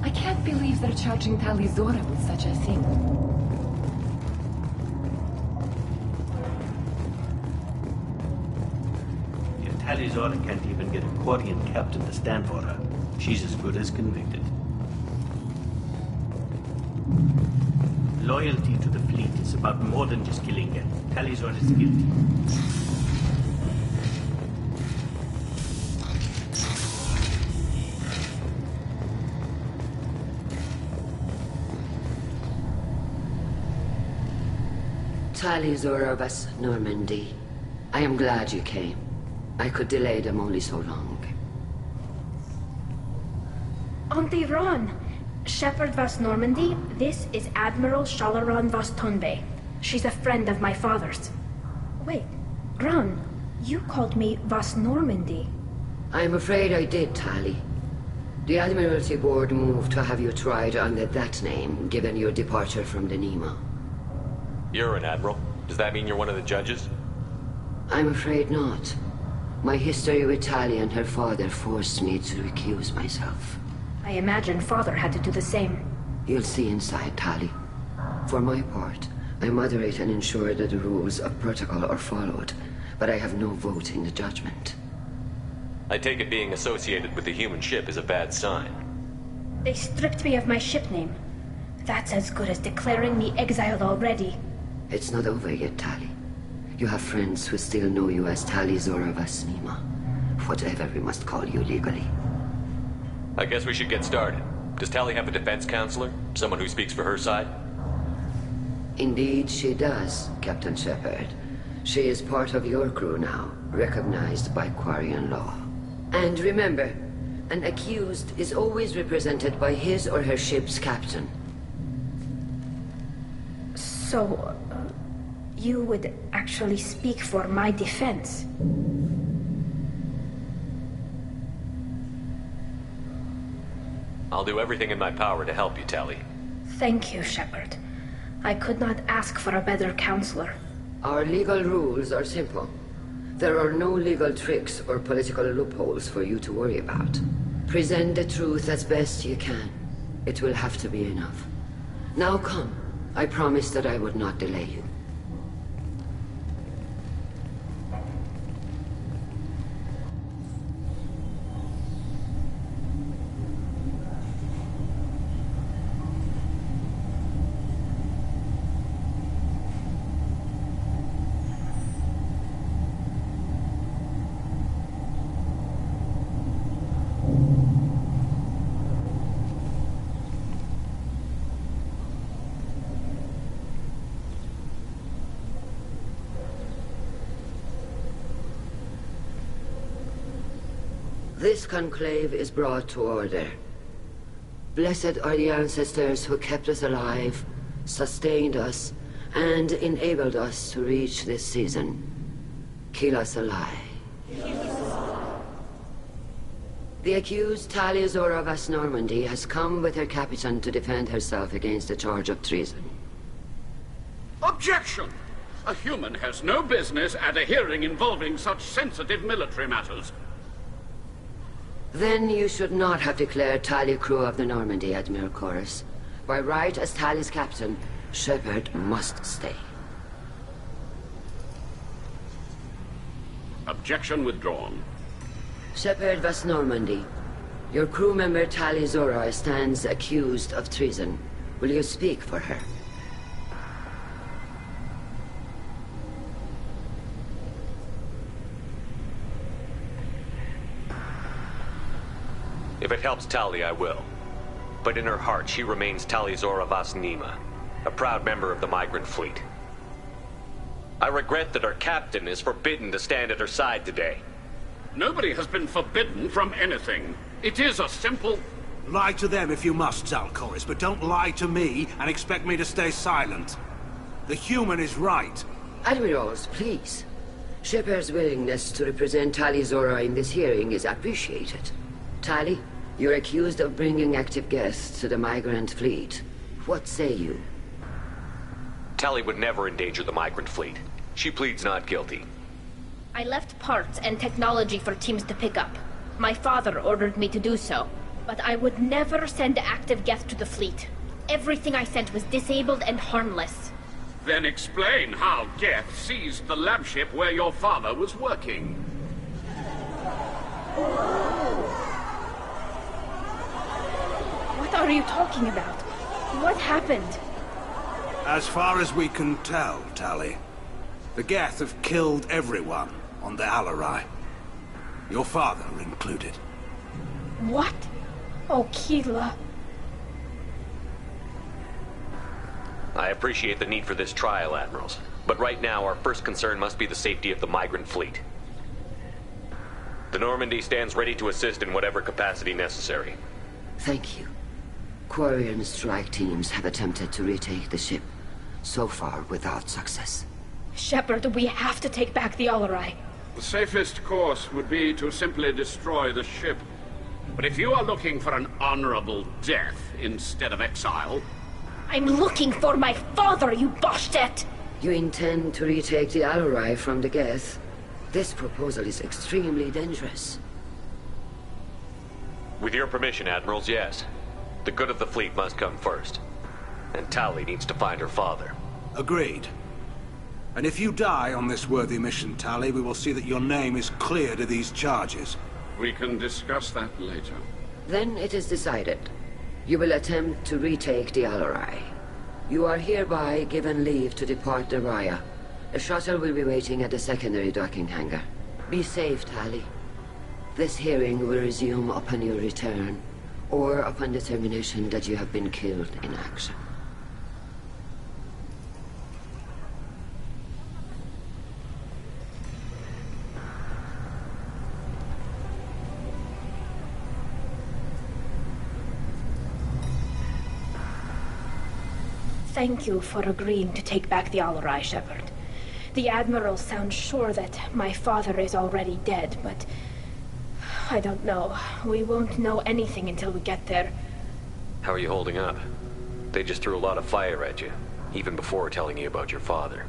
I can't believe they're charging Talizora with such a thing. If Talizora can't even get a Quarian captain to stand for her, she's as good as convicted. Loyalty to the fleet is about more than just killing them. Talizora is guilty. Talizora vas Normandy. I am glad you came. I could delay them only so long. Auntie Ron! Shepard vas Normandy, this is Admiral Shalaron vas Tonbe. She's a friend of my father's. Wait, Ron, you called me vas Normandy. I'm afraid I did, Tali. The Admiralty Board moved to have you tried under that name, given your departure from the Nima. You're an admiral. Does that mean you're one of the judges? I'm afraid not. My history with Tali and her father forced me to recuse myself. I imagine Father had to do the same. You'll see inside, Tali. For my part, I moderate and ensure that the rules of protocol are followed, but I have no vote in the judgment. I take it being associated with the human ship is a bad sign. They stripped me of my ship name. That's as good as declaring me exiled already. It's not over yet, Tali. You have friends who still know you as Tali Zora Vasnima. Whatever we must call you legally. I guess we should get started. Does Tali have a defense counselor? Someone who speaks for her side? Indeed she does, Captain Shepard. She is part of your crew now, recognized by Quarian law. And remember, an accused is always represented by his or her ship's captain. So, you would actually speak for my defense? I'll do everything in my power to help you, Tali. Thank you, Shepard. I could not ask for a better counselor. Our legal rules are simple. There are no legal tricks or political loopholes for you to worry about. Present the truth as best you can. It will have to be enough. Now come. I promised that I would not delay you. This conclave is brought to order. Blessed are the ancestors who kept us alive, sustained us, and enabled us to reach this season. Keep us alive. The accused Tali Zora Vas Normandy has come with her captain to defend herself against a charge of treason. Objection! A human has no business at a hearing involving such sensitive military matters. Then you should not have declared Tali crew of the Normandy, Admiral Chorus. By right as Tali's captain, Shepard must stay. Objection withdrawn. Shepard Vas Normandy, your crew member Tali Zora stands accused of treason. Will you speak for her? If it helps Tali, I will. But in her heart, she remains Tali Zora Vas Nima, a proud member of the migrant fleet. I regret that her captain is forbidden to stand at her side today. Nobody has been forbidden from anything. It is a simple... Lie to them if you must, Zalcoris, but don't lie to me and expect me to stay silent. The human is right. Admirals, please. Shepard's willingness to represent Tali Zora in this hearing is appreciated. Tali, you're accused of bringing active guests to the migrant fleet. What say you? Tali would never endanger the migrant fleet. She pleads not guilty. I left parts and technology for teams to pick up. My father ordered me to do so, but I would never send active guests to the fleet. Everything I sent was disabled and harmless. Then explain how Geth seized the lab ship where your father was working. What are you talking about? What happened? As far as we can tell, Tali, the Geth have killed everyone on the Alarai. Your father included. What? Oh, Keela. I appreciate the need for this trial, Admirals. But right now, our first concern must be the safety of the migrant fleet. The Normandy stands ready to assist in whatever capacity necessary. Thank you. Quarian strike teams have attempted to retake the ship, so far without success. Shepard, we have to take back the Alarai. The safest course would be to simply destroy the ship. But if you are looking for an honorable death instead of exile... I'm looking for my father, you bastet! You intend to retake the Alarai from the Geth? This proposal is extremely dangerous. With your permission, Admirals, yes. The good of the fleet must come first. And Tali needs to find her father. Agreed. And if you die on this worthy mission, Tali, we will see that your name is cleared of these charges. We can discuss that later. Then it is decided. You will attempt to retake the Alarai. You are hereby given leave to depart the Raya. A shuttle will be waiting at the secondary docking hangar. Be safe, Tali. This hearing will resume upon your return, or upon determination that you have been killed in action. Thank you for agreeing to take back the Alarai, Shepard. The Admiral sounds sure that my father is already dead, but... I don't know. We won't know anything until we get there. How are you holding up? They just threw a lot of fire at you, even before telling you about your father.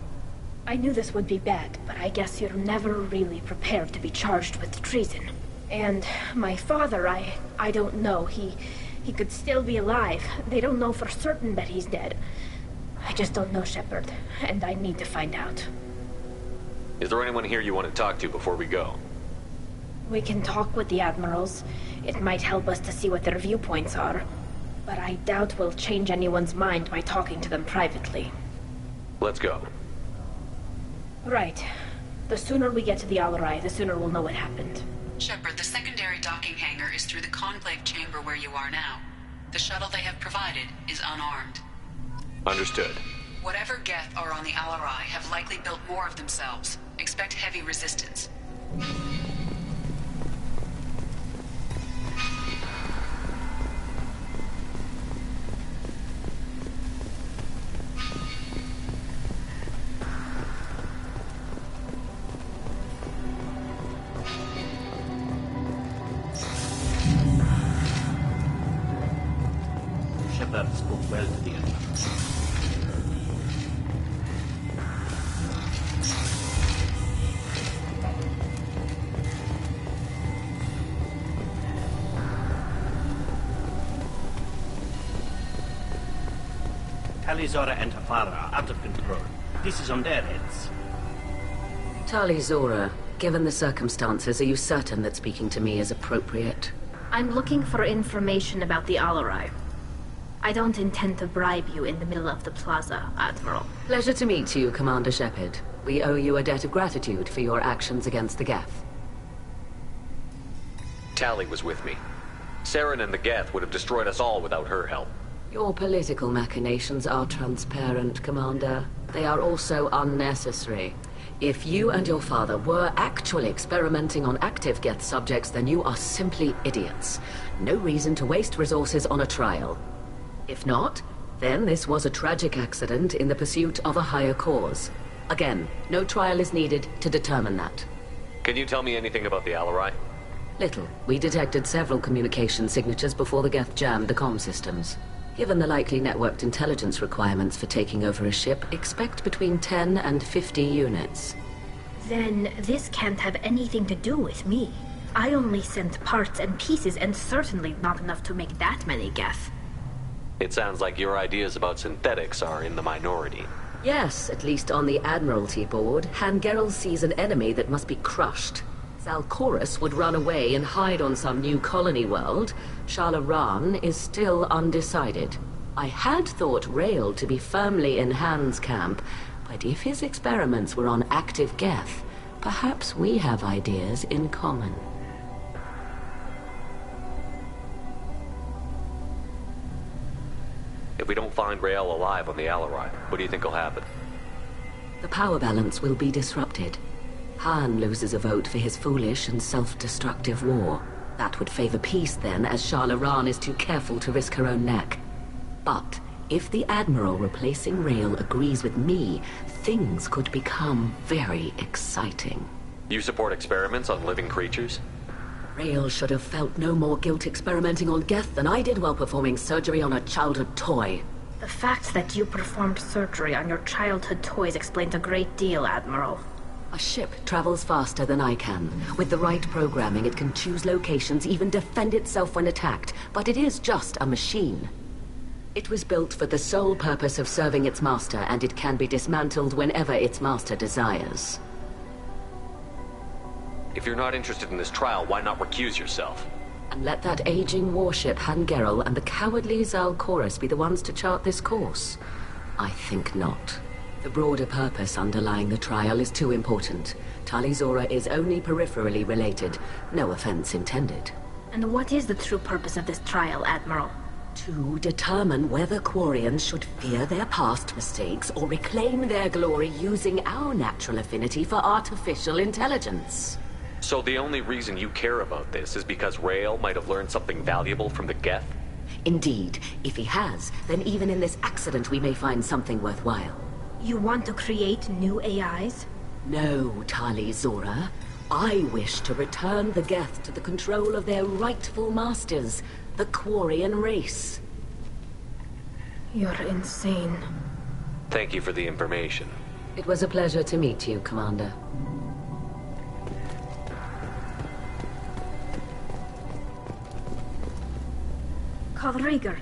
I knew this would be bad, but I guess you're never really prepared to be charged with treason. And my father, I don't know. He could still be alive. They don't know for certain that he's dead. I just don't know, Shepard, and I need to find out. Is there anyone here you want to talk to before we go? We can talk with the Admirals. It might help us to see what their viewpoints are. But I doubt we'll change anyone's mind by talking to them privately. Let's go. Right. The sooner we get to the Alarai, the sooner we'll know what happened. Shepard, the secondary docking hangar is through the conclave chamber where you are now. The shuttle they have provided is unarmed. Understood. Whatever Geth are on the Alarai have likely built more of themselves. Expect heavy resistance. Shepard spoke well to the Admiral. Tali-Zora and Tafara are out of control. This is on their heads. Tali-Zora, given the circumstances, are you certain that speaking to me is appropriate? I'm looking for information about the Alarai. I don't intend to bribe you in the middle of the plaza, Admiral. Pleasure to meet you, Commander Shepard. We owe you a debt of gratitude for your actions against the Geth. Tali was with me. Saren and the Geth would have destroyed us all without her help. Your political machinations are transparent, Commander. They are also unnecessary. If you and your father were actually experimenting on active Geth subjects, then you are simply idiots. No reason to waste resources on a trial. If not, then this was a tragic accident in the pursuit of a higher cause. Again, no trial is needed to determine that. Can you tell me anything about the Alarai? Little. We detected several communication signatures before the Geth jammed the comm systems. Given the likely networked intelligence requirements for taking over a ship, expect between 10 and 50 units. Then this can't have anything to do with me. I only sent parts and pieces, and certainly not enough to make that many Geth. It sounds like your ideas about synthetics are in the minority. Yes, at least on the Admiralty board, Hangerel sees an enemy that must be crushed. Zalcorus would run away and hide on some new colony world. Shalaran is still undecided. I had thought Rail to be firmly in Han's camp, but if his experiments were on active Geth, perhaps we have ideas in common. If we don't find Rael alive on the Alarai, what do you think will happen? The power balance will be disrupted. Han loses a vote for his foolish and self-destructive war. That would favor peace then, as Shalaran is too careful to risk her own neck. But if the Admiral replacing Rael agrees with me, things could become very exciting. You support experiments on living creatures? Rael should have felt no more guilt experimenting on Geth than I did while performing surgery on a childhood toy. The fact that you performed surgery on your childhood toys explains a great deal, Admiral. A ship travels faster than I can. With the right programming, it can choose locations, even defend itself when attacked. But it is just a machine. It was built for the sole purpose of serving its master, and it can be dismantled whenever its master desires. If you're not interested in this trial, why not recuse yourself? And let that aging warship Han Gerrel and the cowardly Zal Chorus be the ones to chart this course? I think not. The broader purpose underlying the trial is too important. Talizora is only peripherally related. No offense intended. And what is the true purpose of this trial, Admiral? To determine whether Quarians should fear their past mistakes or reclaim their glory using our natural affinity for artificial intelligence. So the only reason you care about this is because Rael might have learned something valuable from the Geth? Indeed. If he has, then even in this accident we may find something worthwhile. You want to create new AIs? No, Talizora. I wish to return the Geth to the control of their rightful masters, the Quarian race. You're insane. Thank you for the information. It was a pleasure to meet you, Commander. Call Rieger.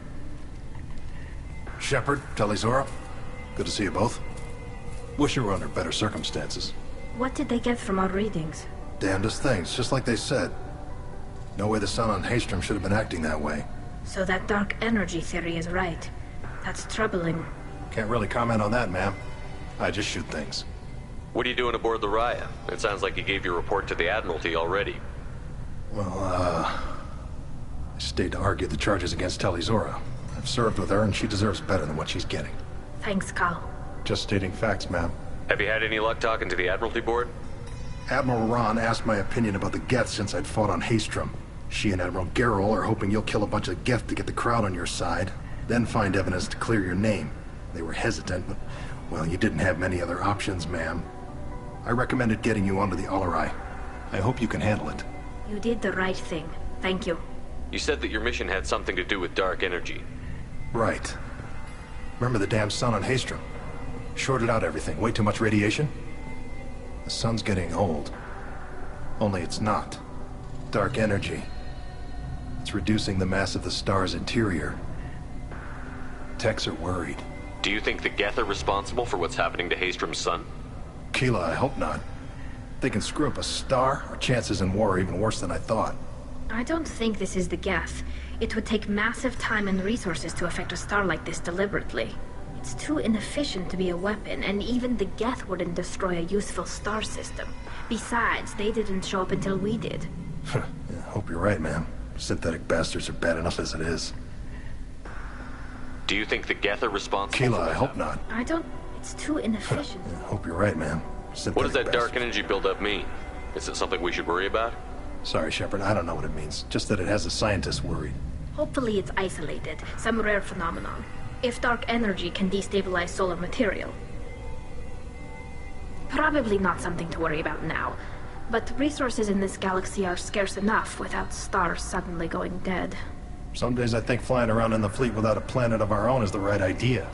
Shepard, Talizora. Good to see you both. Wish you were under better circumstances. What did they get from our readings? Damnedest things, just like they said. No way the sun on Haystrom should have been acting that way. So that dark energy theory is right. That's troubling. Can't really comment on that, ma'am. I just shoot things. What are you doing aboard the Raya? It sounds like you gave your report to the Admiralty already. Well, I stayed to argue the charges against Talizora. I've served with her, and she deserves better than what she's getting. Thanks, Cal. Just stating facts, ma'am. Have you had any luck talking to the Admiralty board? Admiral Ron asked my opinion about the Geth since I'd fought on Haystrom. She and Admiral Gerrel are hoping you'll kill a bunch of Geth to get the crowd on your side, then find evidence to clear your name. They were hesitant, but, well, you didn't have many other options, ma'am. I recommended getting you onto the Alarai. I hope you can handle it. You did the right thing. Thank you. You said that your mission had something to do with dark energy. Right. Remember the damn sun on Haystrom? Shorted out everything. Way too much radiation? The sun's getting old. Only it's not. Dark energy. It's reducing the mass of the star's interior. Techs are worried. Do you think the Geth are responsible for what's happening to Haystrom's sun? Keela, I hope not. If they can screw up a star, our chances in war are even worse than I thought. I don't think this is the Geth. It would take massive time and resources to affect a star like this deliberately. It's too inefficient to be a weapon, and even the Geth wouldn't destroy a useful star system. Besides, they didn't show up until we did. Yeah, hope you're right, ma'am. Synthetic bastards are bad enough as it is. Do you think the Geth are responsible? Keela, I hope not. I don't... It's too inefficient. Yeah, hope you're right, ma'am. What does that dark energy buildup mean? Is it something we should worry about? Sorry, Shepard, I don't know what it means. Just that it has the scientists worried. Hopefully it's isolated, some rare phenomenon. If dark energy can destabilize solar material. Probably not something to worry about now. But resources in this galaxy are scarce enough without stars suddenly going dead. Some days I think flying around in the fleet without a planet of our own is the right idea.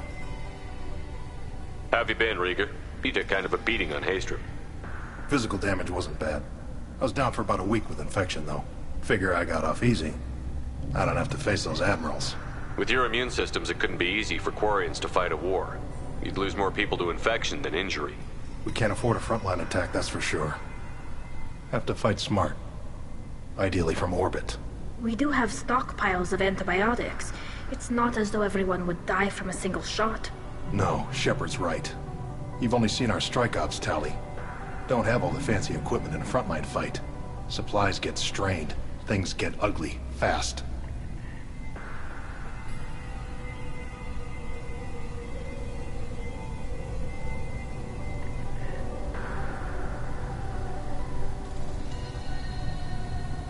How have you been, Rieger? You took kind of a beating on Haystrom. Physical damage wasn't bad. I was down for about a week with infection, though. Figure I got off easy. I don't have to face those admirals. With your immune systems, it couldn't be easy for Quarians to fight a war. You'd lose more people to infection than injury. We can't afford a frontline attack, that's for sure. Have to fight smart. Ideally from orbit. We do have stockpiles of antibiotics. It's not as though everyone would die from a single shot. No, Shepard's right. You've only seen our strikeouts tally. Don't have all the fancy equipment in a frontline fight. Supplies get strained. Things get ugly, fast.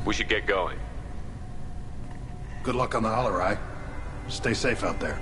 We should get going. Good luck on the Alarai. Stay safe out there.